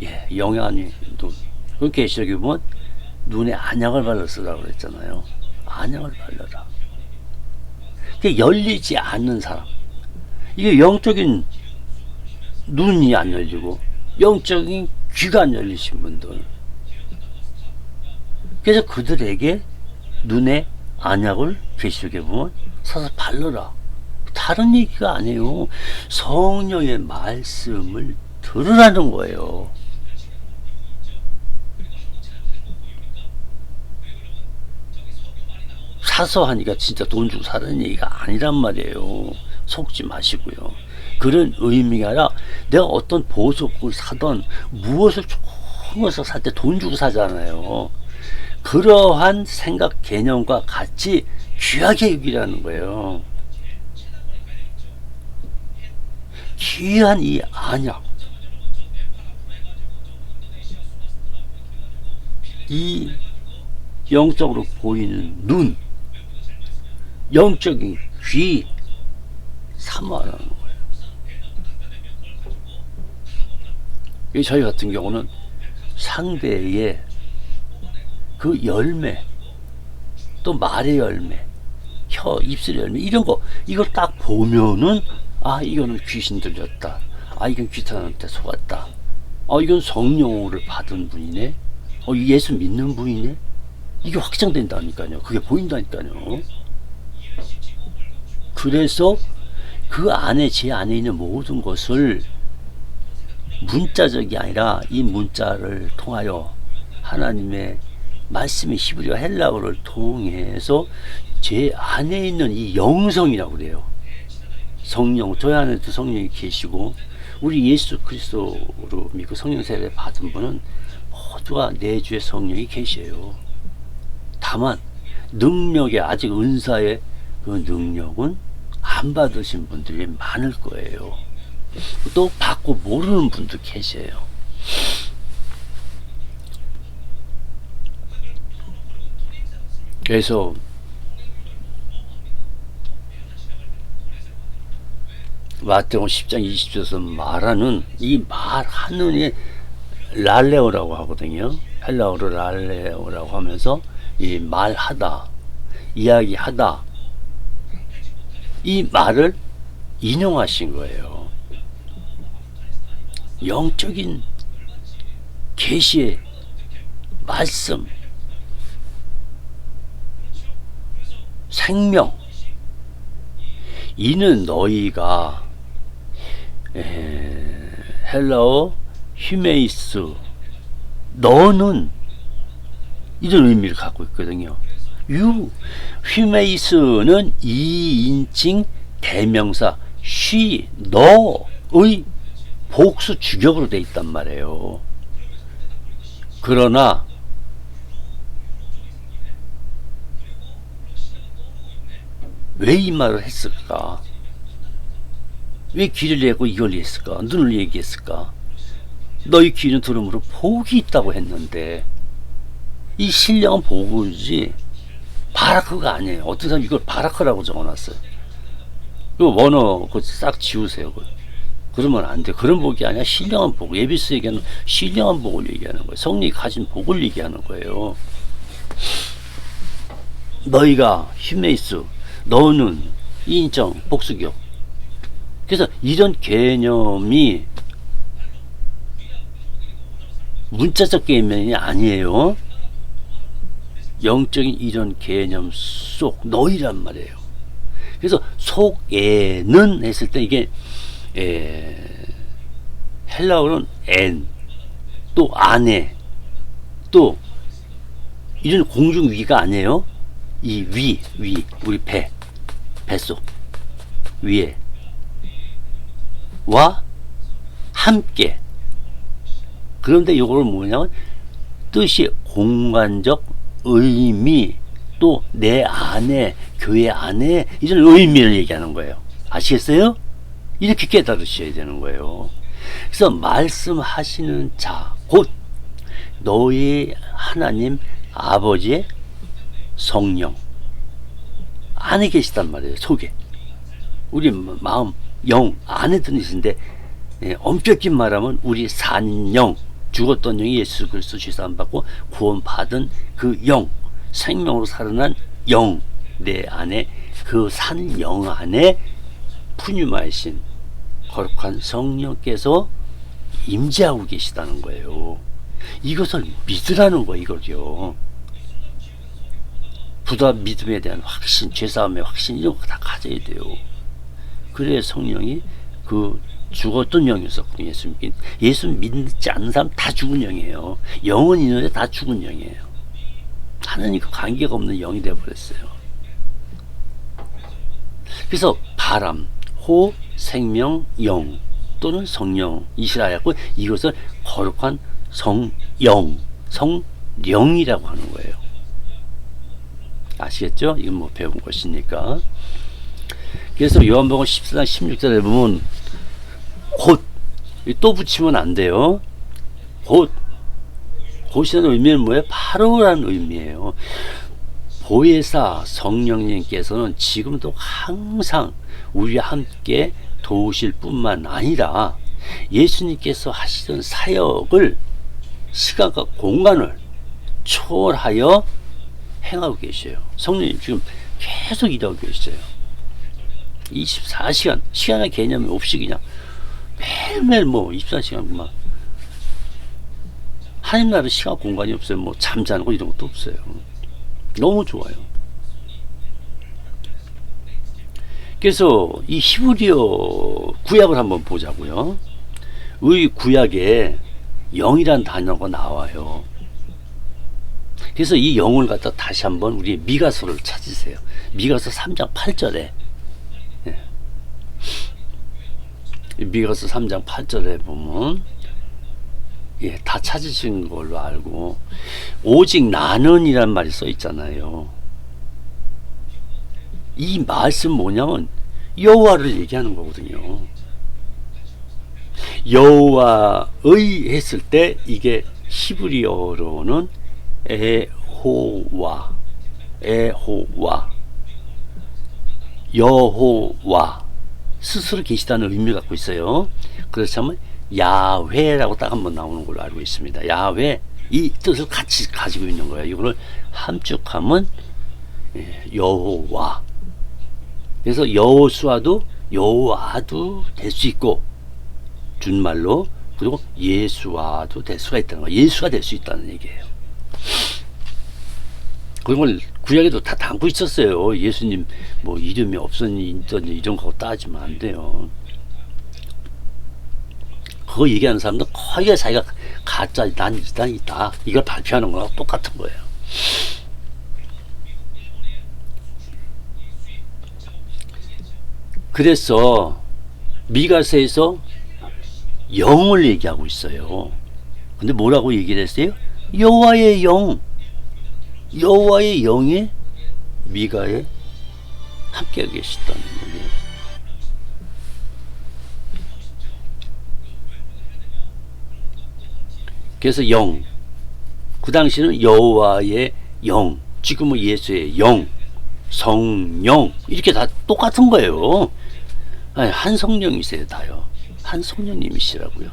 예, 영양이 눈. 그 계시록에 보면 눈에 안약을 발라 쓰라고 그랬잖아요. 안약을 발라라. 그게 열리지 않는 사람. 이게 영적인 눈이 안 열리고 영적인 귀가 안 열리신 분들. 그래서 그들에게 눈에 안약을 계시록에 보면 사서 발라라. 다른 얘기가 아니에요. 성령의 말씀을 들으라는 거예요. 사서 하니까 진짜 돈 주고 사는 얘기가 아니란 말이에요. 속지 마시고요. 그런 의미가 아니라 내가 어떤 보석을 사던 무엇을 좋은 것을 살 때 돈 주고 사잖아요. 그러한 생각 개념과 같이 귀하게 여기라는 거예요. 귀한 이 안약, 이 영적으로 보이는 눈, 영적인 귀 사모하라는 거예요. 저희 같은 경우는 상대의 그 열매, 또 말의 열매, 혀, 입술의 열매, 이런 거, 이걸 딱 보면은, 아, 이거는 귀신 들렸다. 아, 이건 귀신한테 속았다. 이건 성령을 받은 분이네. 예수 믿는 분이네. 이게 확정된다니까요. 그게 보인다니까요. 그래서 그 안에, 제 안에 있는 모든 것을 문자적이 아니라 이 문자를 통하여 하나님의 말씀의 히브리어 헬라어를 통해서 제 안에 있는 이 영성이라고 그래요. 성령, 저희 안에도 성령이 계시고, 우리 예수 그리스도로 믿고 성령 세례 받은 분은 모두가 내주에 성령이 계셔요. 다만 능력의, 아직 은사의 그 능력은 안 받으신 분들이 많을 거예요. 또 받고 모르는 분도 계셔요. 그래서 마태복음 10장 20절에서 말하는 이 말하는 이 랄레오라고 하거든요. 헬라어로 랄레오라고 하면서 이 말하다, 이야기하다, 이 말을 인용하신 거예요. 영적인 계시의 말씀, 생명, 이는 너희가 헬라어 휴메이스, 너는, 이런 의미를 갖고 있거든요. 휴메이스는 이인칭 대명사 쉬, 너의 복수 주격으로 돼 있단 말이에요. 그러나 왜 이 말을 했을까? 왜 귀를 내고 이걸 했을까? 눈을 얘기했을까? 너희 귀는 들음으로 복이 있다고 했는데, 이 신령은 복이지 바라크가 아니에요. 어떤 사람 이걸 바라크라고 적어놨어요. 그 원어 그거 싹 지우세요. 그러면 안 돼. 그런 복이 아니라 신령한 복. 에베소 얘기하는 신령한 복을 얘기하는 거예요. 성령이 가진 복을 얘기하는 거예요. 너희가 휴메이스, 너는 인정, 복수격. 그래서 이런 개념이 문자적 개념이 아니에요. 영적인 이런 개념 속 너희란 말이에요. 그래서 속에는 했을 때 이게 헬라어는 엔, 또 안에, 또 이런 공중 위가 아니에요. 이 위, 우리 뱃속 위에 와 함께. 그런데 이거를 뭐냐면 뜻이 공간적 의미, 또 내 안에, 교회 안에, 이런 의미를 얘기하는 거예요. 아시겠어요? 이렇게 깨달으셔야 되는 거예요. 그래서 말씀하시는 자, 곧 너희 하나님 아버지의 성령 안에 계시단 말이에요. 속에 우리 마음, 영 안에 드시는데, 엄격히 말하면 우리 산영, 죽었던 영이 예수 그리스도 죄 사함 받고 구원받은 그 영, 생명으로 살아난 영, 내 안에, 그 산 영 안에 푸뉴마이신 거룩한 성령께서 임재하고 계시다는 거예요. 이것을 믿으라는 거예요. 이거죠. 부담 믿음에 대한 확신, 죄사함의 확신 이런 거 다 가져야 돼요. 그래야 성령이 그 죽었던 영이었었고 예수 믿지 않는 사람 다 죽은 영이에요. 영은 있는데 다 죽은 영이에요. 하나님과 관계가 없는 영이 되어버렸어요. 그래서 바람, 호, 생명, 영 또는 성령이시라 하였고 이것을 거룩한 성령, 성령이라고 하는 거예요. 아시겠죠? 이건 뭐 배운 것이니까. 그래서 요한복음 14장 16절에 보면 곧, 또 붙이면 안 돼요. 곧이라는 의미는 뭐예요? 바로라는 의미예요. 보혜사 성령님께서는 지금도 항상 우리와 함께 도우실 뿐만 아니라 예수님께서 하시던 사역을 시간과 공간을 초월하여 행하고 계셔요. 성령님 지금 계속 일하고 계셔요. 24시간, 시간의 개념이 없이 그냥 매일매일 뭐 24시간 막 하나님 나라 시간 공간이 없어요. 뭐 잠자는 거 이런 것도 없어요. 너무 좋아요. 그래서 이 히브리어 구약을 한번 보자고요. 의 구약에 영이란 단어가 나와요. 그래서 이 영을 갖다 다시 한번 우리 미가서를 찾으세요. 미가서 3장 8절에 미가서 3장 8절에 보면 다 찾으신 걸로 알고 오직 나는이란 말이 써 있잖아요. 이 말씀 뭐냐면 여호와를 얘기하는 거거든요. 여호와의 했을 때 이게 히브리어로는 에호와 여호와 스스로 계시다는 의미를 갖고 있어요. 그렇다면 야훼라고 딱 한번 나오는 걸로 알고 있습니다. 야훼 이 뜻을 같이 가지고 있는 거예요. 이거를 함축하면 여호와. 그래서 여호수아도 여호와도 될 수 있고 준말로 그리고 예수와도 될 수가 있다는 거예요. 예수가 될 수 있다는 얘기예요. 그런 걸 구약에도 다 담고 있었어요. 예수님 뭐 이름이 없었니 이런 거 따지면 안 돼요. 그거 얘기하는 사람도 거의 자기가 가짜 난 있다 이걸 발표하는 거랑 똑같은 거예요. 그래서 미가서에서 영을 얘기하고 있어요. 근데 뭐라고 얘기를 했어요? 여호와의 영, 여호와의 영이 미가에 함께 계시다는 거예요. 그래서 영, 그 당시는 여호와의 영, 지금은 예수의 영, 성령 이렇게 다 똑같은 거예요. 아니, 한 성령이세요. 다요. 한 성령님이시라고요.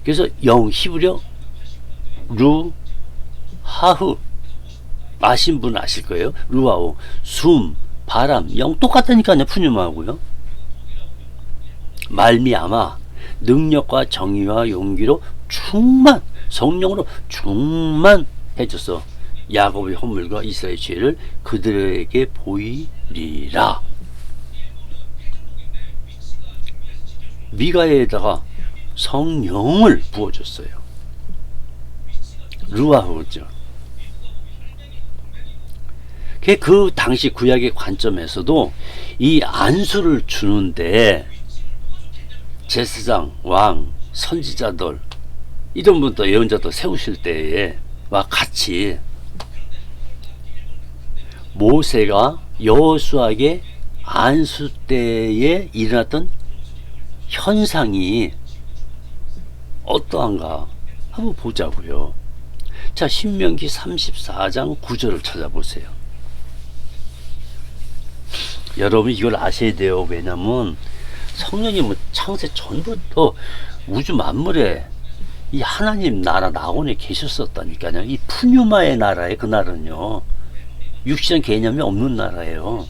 그래서 영 히브리어 루하흐 아신 분 아실 거예요. 루하우 숨, 바람, 영 똑같다니까요. 푸뉴마하고요. 말미암아 능력과 정의와 용기로 충만 성령으로 충만해져서 야곱의 허물과 이스라엘의 죄를 그들에게 보이리라. 미가에다가 성령을 부어줬어요. 루아흐죠. 그 당시 구약의 관점에서도 이 안수를 주는데 제사장, 왕, 선지자들 이런 분들 예언자들 세우실 때와 같이 모세가 여호수아에게 안수 때에 일어났던 현상이 어떠한가 한번 보자고요. 자, 신명기 34장 9절을 찾아보세요. 여러분 이걸 아셔야 돼요. 왜냐면 성령님은 창세 전부터 우주 만물에 이 하나님 나라 낙원에 계셨었다니까요. 이 푸뉴마의 나라에 그 나라는요 육신 개념이 없는 나라예요.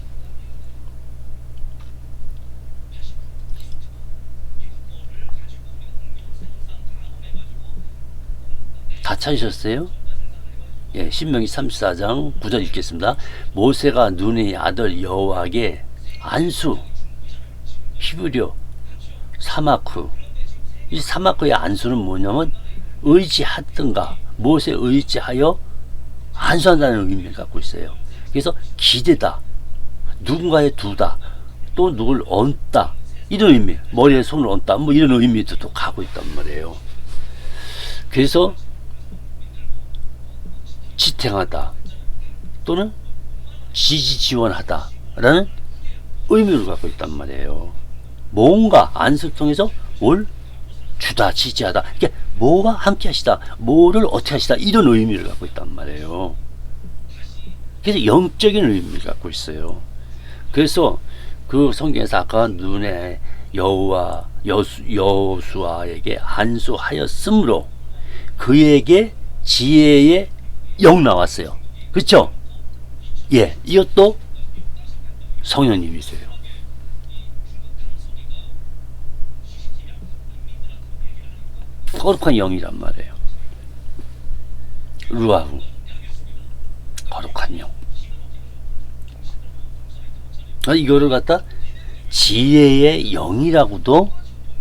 다 찾으셨어요? 예, 신명기 34장 9절 읽겠습니다. 모세가 눈의 아들 여호와에게 안수, 히브리어 사마크, 이 사마크의 안수는 뭐냐면 의지하든가, 모세 의지하여 안수한다는 의미를 갖고 있어요. 그래서 기대다, 누군가에 두다, 또 누굴 얹다, 이런 의미, 머리에 손을 얹다, 뭐 이런 의미도 또 가고 있단 말이에요. 그래서 지탱하다 또는 지지지원하다 라는 의미를 갖고 있단 말이에요. 뭔가 안수를 통해서 뭘 주다, 지지하다, 이게 뭐와 함께 하시다, 뭐를 어떻게 하시다, 이런 의미를 갖고 있단 말이에요. 그래서 영적인 의미를 갖고 있어요. 그래서 그 성경에서 아까 눈에 여호수아에게 안수하였으므로 그에게 지혜의 영 나왔어요. 그렇죠? 예, 이것도 성령님이세요. 거룩한 영이란 말이에요. 루아후, 거룩한 영. 이거를 갖다 지혜의 영이라고도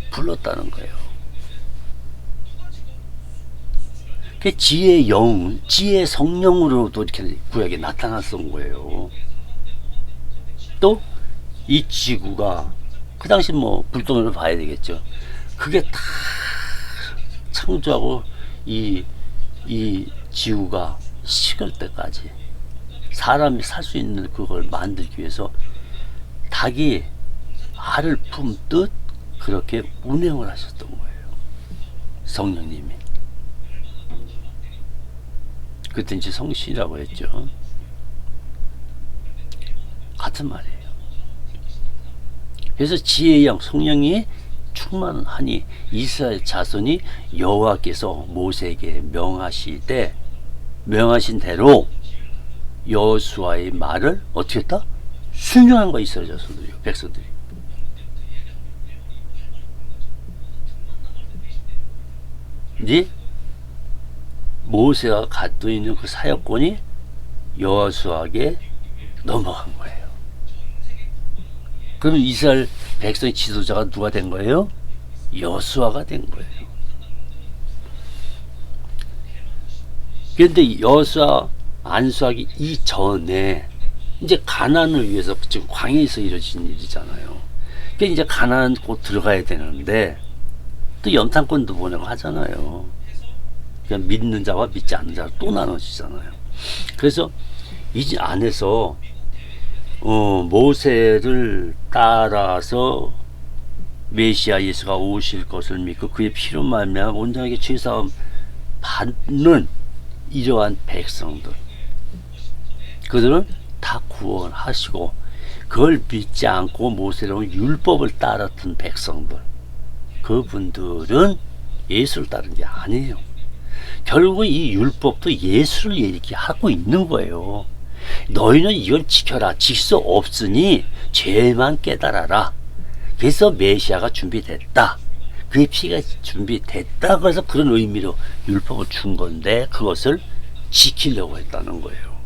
불렀다는 거예요. 그 지혜의 영, 지혜의 성령으로도 이렇게 구약에 나타났던 거예요. 또 이 지구가 그 당시 뭐 불똥을 봐야 되겠죠. 그게 다 창조하고 이 지구가 식을 때까지 사람이 살 수 있는 그걸 만들기 위해서 닭이 알을 품듯 그렇게 운행을 하셨던 거예요. 성령님이. 그때 이제 성신이라고 했죠. 같은 말이에요. 그래서 지혜의 영, 성령이 충만하니 이스라엘 자손이 여호와께서 모세에게 명하신 대로 여호수아의 말을 어떻게 했다? 순종한 거 이스라엘 자손들이요, 백성들이. 이제 모세가 갖고 있는 그 사역권이 여호수아에게 넘어간 거예요. 그럼 이스라엘 백성의 지도자가 누가 된 거예요? 여호수아가 된 거예요. 그런데 여호수아 안수하기 이전에 이제 가나안을 위해서 지금 광야에서 이루어진 일이잖아요. 그러니까 이제 가나안 곧 들어가야 되는데 또 연탄권도 보내고 하잖아요. 그냥 믿는 자와 믿지 않는 자가 또 나눠지잖아요. 그래서 이 안에서 모세를 따라서 메시아 예수가 오실 것을 믿고 그의 피로 말미암아 온전하게 죄사함 받는 이러한 백성들, 그들은 다 구원하시고 그걸 믿지 않고 모세로운 율법을 따랐던 백성들, 그분들은 예수를 따른 게 아니에요. 결국 이 율법도 예수를 얘기하고 있는 거예요. 너희는 이걸 지켜라. 지킬 수 없으니 죄만 깨달아라. 그래서 메시아가 준비됐다. 그의 피가 준비됐다. 그래서 그런 의미로 율법을 준 건데 그것을 지키려고 했다는 거예요.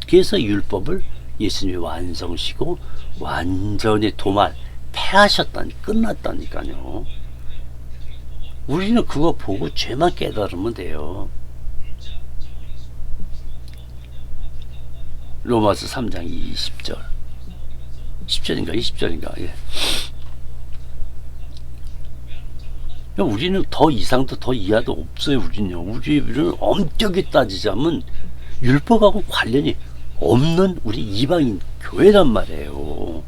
그래서 율법을 예수님이 완성시키고 완전히 끝났다니까요. 우리는 그거 보고 죄만 깨달으면 돼요. 로마서 3장 20절 10절인가 20절인가. 예. 우리는 더 이상도 더 이하도 없어요. 우리는 엄격히 따지자면 율법하고 관련이 없는 우리 이방인 교회란 말이에요.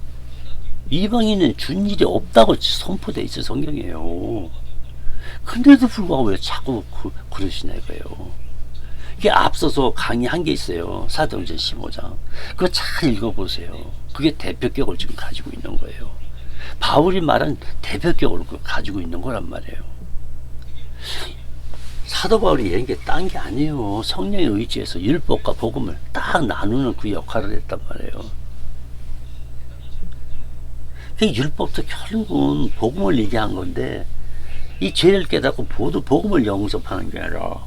이방인은 준 일이 없다고 선포되어 있어 성경이에요. 근데도 불구하고 왜 자꾸 그러시냐 이거예요. 이게 앞서서 강의 한 게 있어요. 사도행전 15장. 그거 잘 읽어보세요. 그게 대표격을 지금 가지고 있는 거예요. 바울이 말한 대표격을 가지고 있는 거란 말이에요. 사도 바울이 얘기한 게 딴 게 아니에요. 성령의 의지에서 율법과 복음을 딱 나누는 그 역할을 했단 말이에요. 그 율법도 결국은 복음을 얘기한 건데 이 죄를 깨닫고 복음을 영접하는 게 아니라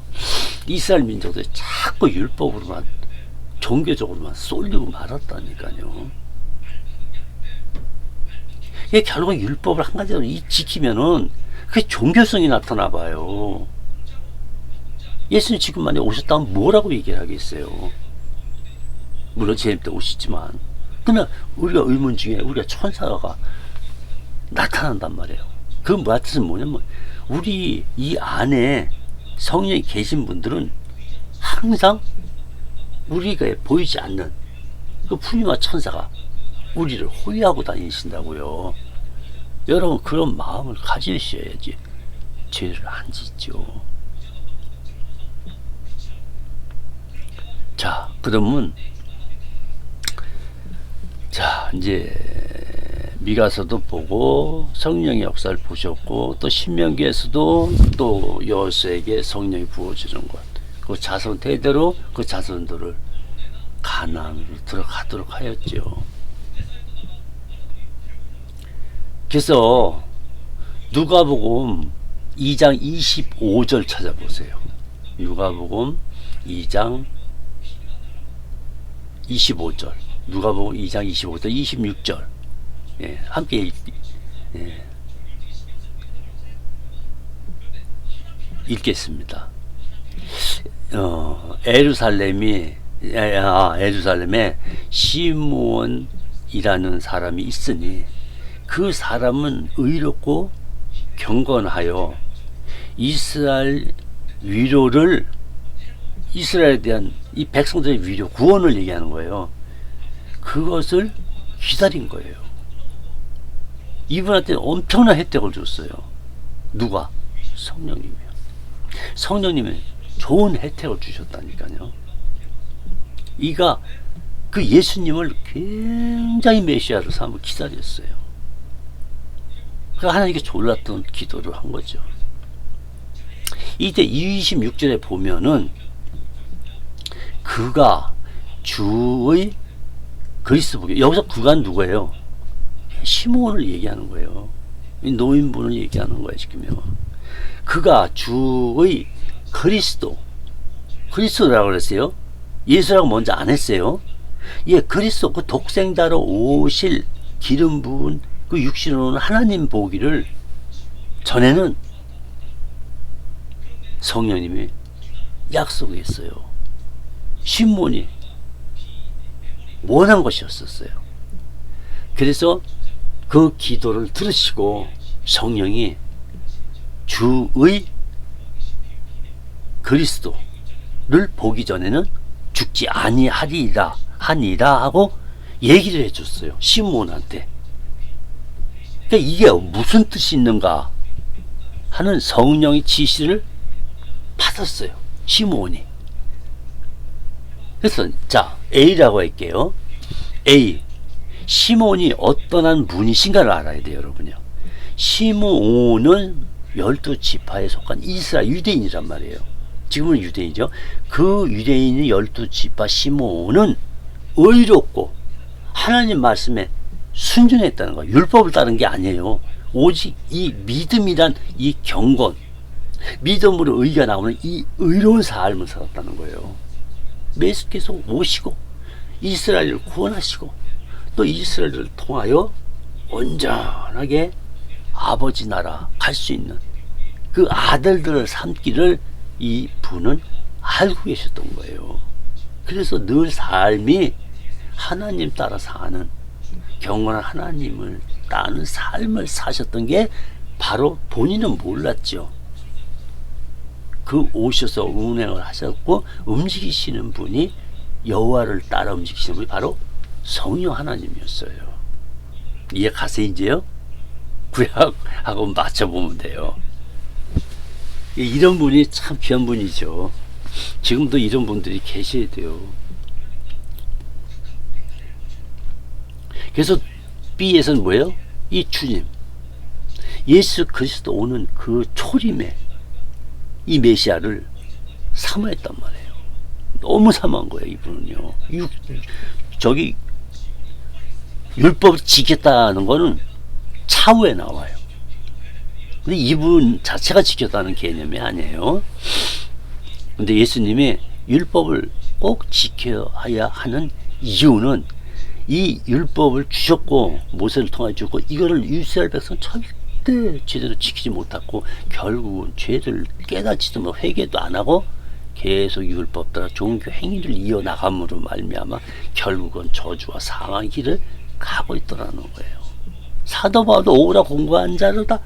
이스라엘 민족들이 자꾸 율법으로만 종교적으로만 쏠리고 말았다니까요. 이게 결국 율법을 한 가지로 지키면은 그게 종교성이 나타나 봐요. 예수님 지금 만약에 오셨다면 뭐라고 얘기하겠어요? 물론 재림 때 오시지만, 그러나 우리가 의문 중에 우리가 천사가 나타난단 말이에요. 그 뜻은 뭐냐면 우리 이 안에 성령이 계신 분들은 항상 우리가 보이지 않는 그 푸니마 천사가 우리를 호위하고 다니신다고요. 여러분 그런 마음을 가지셔야지 죄를 안 짓죠. 자, 그러면 자 이제 미가서도 보고 성령의 역사를 보셨고, 또 신명기에서도 또 여호수아에게 성령이 부어지는 것, 그 자손 대대로 그 자손들을 가나안으로 들어가도록 하였죠. 그래서 누가복음 2장 25절 찾아보세요. 누가복음 2장 25절, 누가복음 2장 25절, 26절, 예, 함께 읽겠습니다. 에루살렘에 시므온이라는 사람이 있으니 그 사람은 의롭고 경건하여 이스라엘 위로를, 이스라엘에 대한 이 백성들의 위로, 구원을 얘기하는 거예요. 그것을 기다린 거예요. 이분한테 엄청난 혜택을 줬어요. 누가? 성령님이요. 성령님이 좋은 혜택을 주셨다니까요. 이가 그 예수님을 굉장히 메시아로 삼고 기다렸어요. 그 하나님께 졸랐던 기도를 한 거죠. 이때 26절에 보면은 그가 주의 그리스도께, 여기서 그가 누구예요? 시므온을 얘기하는 거예요. 노인분을 얘기하는 거예요. 지금요. 그가 주의 그리스도라고 그랬어요. 예수라고 먼저 안 했어요. 예, 그리스도, 그 독생자로 오실 기름 부은 그 육신으로 오는 하나님 보기를 전에는 성령님이 약속했어요. 시므온이 원한 것이었었어요. 그래서 그 기도를 들으시고 성령이 주의 그리스도를 보기 전에는 죽지 아니하리라 하니라 하고 얘기를 해줬어요. 시므온한테. 그러니까 이게 무슨 뜻이 있는가 하는 성령의 지시를 받았어요. 시므온이. 그래서 자, A라고 할게요. A. 시므온이 어떠한 분이신가를 알아야 돼요, 여러분요. 시므온은 12지파에 속한 이스라엘 유대인이란 말이에요. 지금은 유대인이죠. 그 유대인의 12지파 시므온은 의롭고 하나님 말씀에 순종했다는 거예요. 율법을 따른 게 아니에요. 오직 이 믿음이란 이 경건, 믿음으로 의가 나오는 이 의로운 삶을 살았다는 거예요. 메시아께서 오시고 이스라엘을 구원하시고 또 이스라엘을 통하여 온전하게 아버지 나라 갈 수 있는 그 아들들을 삼기를 이 분은 알고 계셨던 거예요. 그래서 늘 삶이 하나님 따라 사는 경건한 하나님을 따르는 삶을 사셨던 게 바로 본인은 몰랐죠. 그 오셔서 운행을 하셨고 움직이시는 분이, 여호와를 따라 움직이시는 분이 바로 성령 하나님이었어요. 이해 가세요? 이제요? 구약하고 맞춰보면 돼요. 이런 분이 참 귀한 분이죠. 지금도 이런 분들이 계셔야 돼요. 그래서 B에서는 뭐예요? 이 주님, 예수 그리스도 오는 그 초림에 이 메시아를 사모했단 말이에요. 너무 사모한 거예요, 이분은요. 저기 율법을 지켰다는 거는 차후에 나와요. 근데 이분 자체가 지켰다는 개념이 아니에요. 근데 예수님이 율법을 꼭 지켜야 하는 이유는 이 율법을 주셨고 모세를 통해 주고 이거를 이스라엘 백성 절대 제대로 지키지 못하고 결국은 죄를 깨닫지도 뭐 회개도 안 하고 계속 율법 따라 종교 행위를 이어나감으로 말미암아 결국은 저주와 사망의 길을 가고 있더라는 거예요. 사도 바울도 오라 공부한 자로다.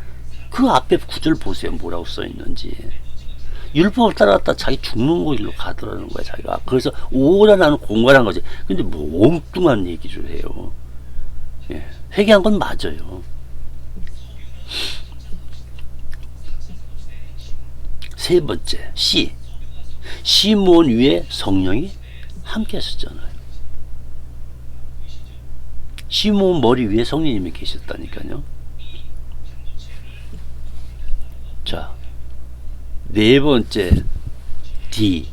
그 앞에 구절 보세요. 뭐라고 써 있는지. 율법을 따라갔다 자기 죽는 곳으로 가더라는 거야 자기가. 그래서 오라 나는 공부하는 거지. 근데 뭐 엉뚱한 얘기를 해요. 예. 회개한 건 맞아요. 세 번째 시므온 위에 성령이 함께 하셨잖아요. 시므온 머리 위에 성령님이 계셨다니까요. 자, 네 번째 D.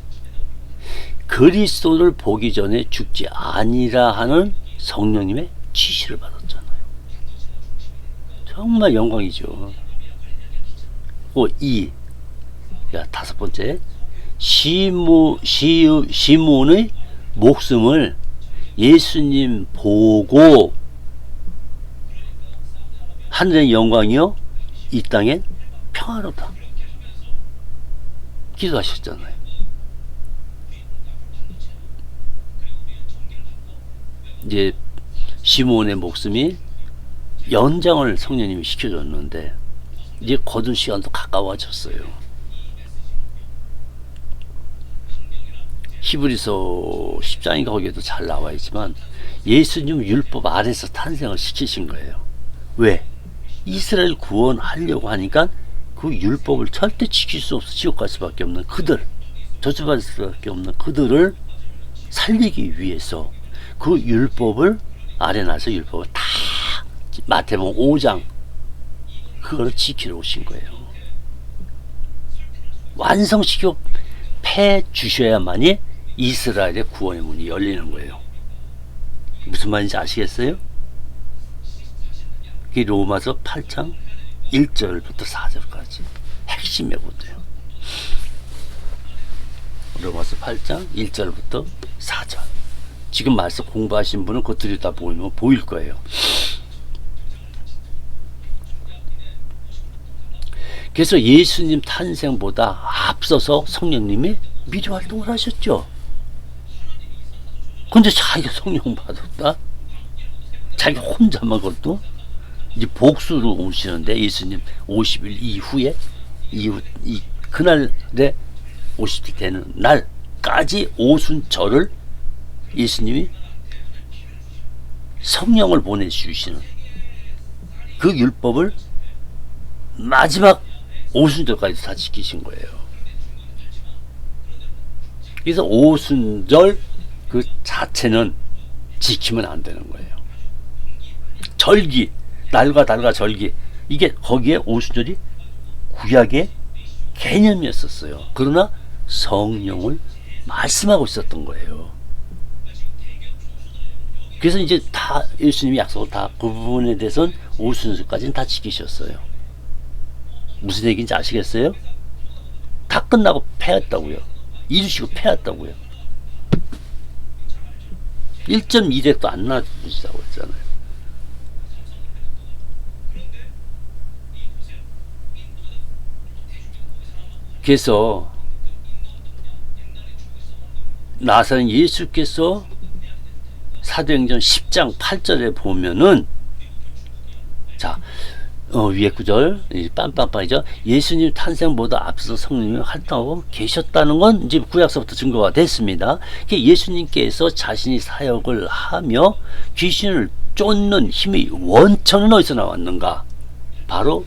그리스도를 보기 전에 죽지 아니라 하는 성령님의 지시를 받았잖아요. 정말 영광이죠. E. 야, 다섯 번째 시므온의 목숨을 예수님 보고 하늘의 영광이요 이 땅엔 평화로다 기도하셨잖아요. 이제 시므온의 목숨이 연장을 성령님이 시켜줬는데 이제 거둔 시간도 가까워졌어요. 히브리서 10장인가 거기에도 잘 나와 있지만 예수님 율법 아래서 탄생을 시키신 거예요. 왜? 이스라엘 구원하려고 하니까 그 율법을 절대 지킬 수 없어 지옥 갈 수밖에 없는 그들, 저주받을 수밖에 없는 그들을 살리기 위해서 그 율법을 아래 놔서 율법을 다 마태복음 5장 그거를 지키러 오신 거예요. 완성시켜 패 주셔야만이 이스라엘의 구원의 문이 열리는 거예요. 무슨 말인지 아시겠어요? 이 로마서 8장 1절부터 4절까지 핵심 메모돼요. 로마서 8장 1절부터 4절. 지금 말씀 공부하신 분은 그거 들여다 보면 보일 거예요. 그래서 예수님 탄생보다 앞서서 성령님이 미리 활동을 하셨죠. 근데 자기가 성령 받았다? 자기 혼자만 그것도 이제 복수로 오시는데 예수님 50일 이후에 그날에 50일 되는 날까지 오순절을 예수님이 성령을 보내주시는 그 율법을 마지막 오순절까지 다 지키신 거예요. 그래서 오순절 그 자체는 지키면 안 되는 거예요. 절기, 날과 달과 절기, 이게 거기에 오순절이 구약의 개념이었었어요. 그러나 성령을 말씀하고 있었던 거예요. 그래서 이제 다 예수님이 약속을 다 그 부분에 대해서는 오순절까지는 다 지키셨어요. 무슨 얘기인지 아시겠어요? 다 끝나고 패했다고요. 이루시고 패했다고요. 1.2렉도 안 나주시다고 했잖아요. 그래서 나사렛 예수께서 사도행전 10장 8절에 보면은 자 위에 구절 빰빰빰이죠. 예수님 탄생보다 앞서 성령님이 활동하고 계셨다는 건 이제 구약서부터 증거가 됐습니다. 예수님께서 자신이 사역을 하며 귀신을 쫓는 힘의 원천은 어디서 나왔는가? 바로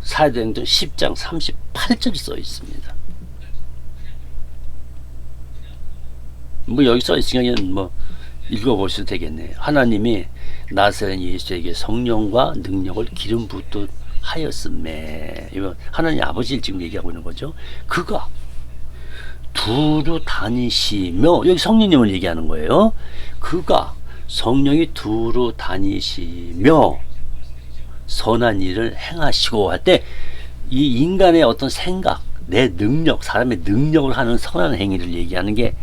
사도행전 10장 38절이 써 있습니다. 뭐 여기 써 있으니까 뭐 읽어보셔도 되겠네요. 하나님이 나사렛 예수에게 성령과 능력을 기름 붓듯 하였음에, 이거 하나님 아버지를 지금 얘기하고 있는 거죠. 그가 두루 다니시며, 여기 성령님을 얘기하는 거예요. 그가 성령이 두루 다니시며 선한 일을 행하시고 할 때 이 인간의 어떤 생각, 내 능력, 사람의 능력을 하는 선한 행위를 얘기하는 게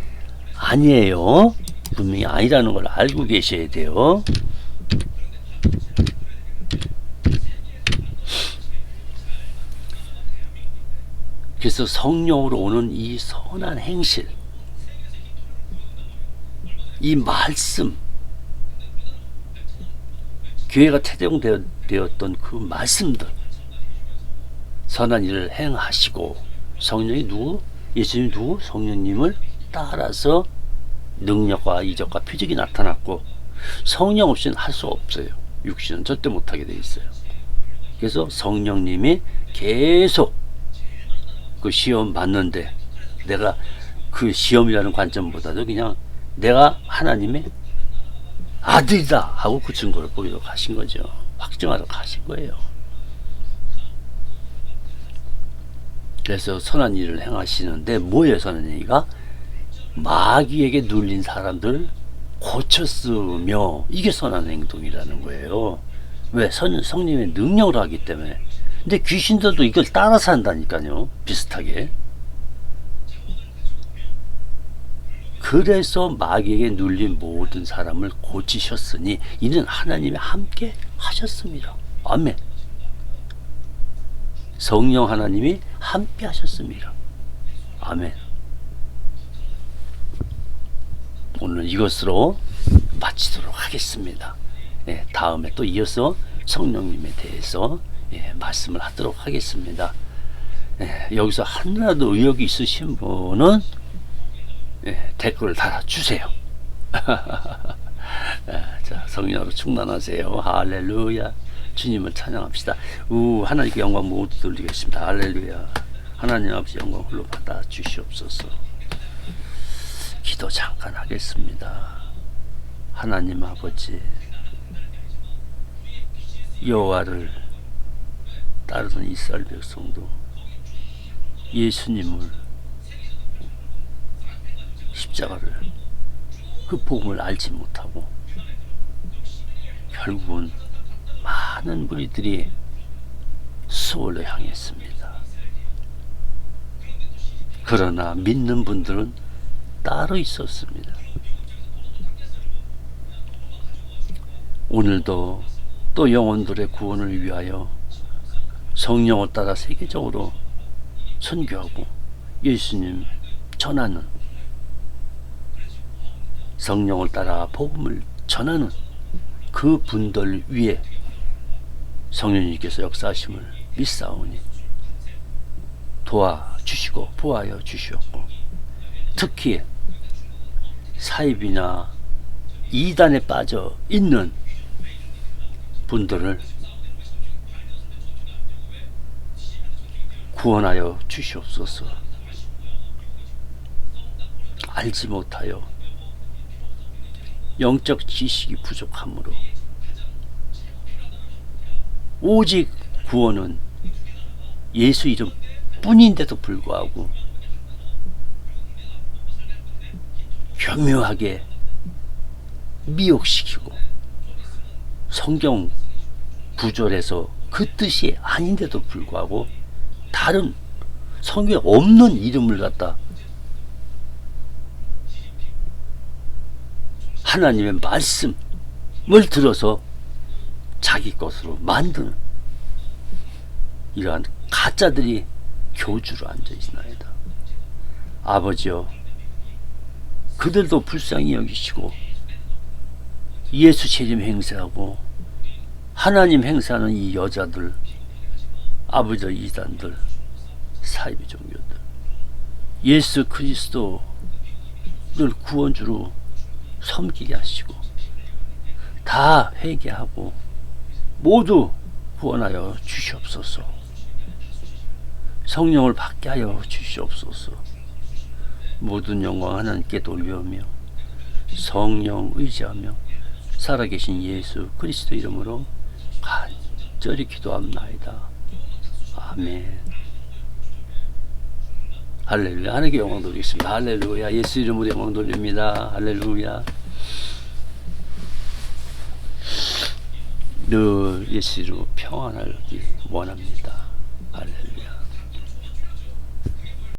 아니에요. 분명히 아니라는 걸 알고 계셔야 돼요. 그래서 성령으로 오는 이 선한 행실, 이 말씀, 교회가 태동되었던 그 말씀들, 선한 일을 행하시고, 성령이 누구? 예수님 누구? 성령님을 따라서 능력과 이적과 표적이 나타났고, 성령 없이는 할 수 없어요. 육신은 절대 못하게 돼 있어요. 그래서 성령님이 계속 그 시험 받는데, 내가 그 시험이라는 관점보다도 그냥 내가 하나님의 아들이다 하고 그 증거를 보이러 가신 거죠. 확증하러 가신 거예요. 그래서 선한 일을 행하시는데, 뭐예요 선한 일이가? 마귀에게 눌린 사람들 고쳤으며, 이게 선한 행동이라는 거예요. 왜? 성령의 능력을 하기 때문에. 근데 귀신들도 이걸 따라서 한다니까요. 비슷하게. 그래서 마귀에게 눌린 모든 사람을 고치셨으니 이는 하나님이 함께 하셨습니다. 아멘. 성령 하나님이 함께 하셨습니다. 아멘. 오늘 이것으로 마치도록 하겠습니다. 예, 다음에 또 이어서 성령님에 대해서 말씀을 하도록 하겠습니다. 여기서 하나라도 의혹이 있으신 분은 댓글을 달아주세요. 자, 성령으로 충만하세요. 할렐루야. 주님을 찬양합시다. 하나님께 영광 모두 돌리겠습니다. 할렐루야. 하나님 아버지 영광 홀로 받아 주시옵소서. 기도 잠깐 하겠습니다. 하나님 아버지, 여호와를 따르던 이스라엘 백성도 예수님을, 십자가를, 그 복음을 알지 못하고 결국은 많은 무리들이 수월로 향했습니다. 그러나 믿는 분들은 따로 있었습니다. 오늘도 또 영혼들의 구원을 위하여 성령을 따라 세계적으로 선교하고 예수님 전하는, 성령을 따라 복음을 전하는 그 분들 위에 성령님께서 역사하심을 믿사오니 도와주시고 보호하여 주시옵고, 특히 사입이나 이단에 빠져 있는 분들을 구원하여 주시옵소서. 알지 못하여 영적 지식이 부족하므로 오직 구원은 예수 이름 뿐인데도 불구하고 교묘하게 미혹시키고 성경 구절에서 그 뜻이 아닌데도 불구하고 다른 성경에 없는 이름을 갖다 하나님의 말씀을 들어서 자기 것으로 만드는 이러한 가짜들이 교주로 앉아 있나이다. 아버지여, 그들도 불쌍히 여기시고 예수 재림 행세하고 하나님 행세하는 이 여자들, 아버지의 이단들, 사이비 종교들, 예수 그리스도를 구원주로 섬기게 하시고 다 회개하고 모두 구원하여 주시옵소서. 성령을 받게 하여 주시옵소서. 모든 영광 하나님께 돌려오며 성령 의지하며 살아계신 예수 그리스도 이름으로 간절히 기도합나이다. 아멘. 할렐루야. 하나님께 영광 돌리겠습니다. 할렐루야. 예수 이름으로 영광 돌립니다. 할렐루야. 늘 예수 이름으로 평안하기 원합니다.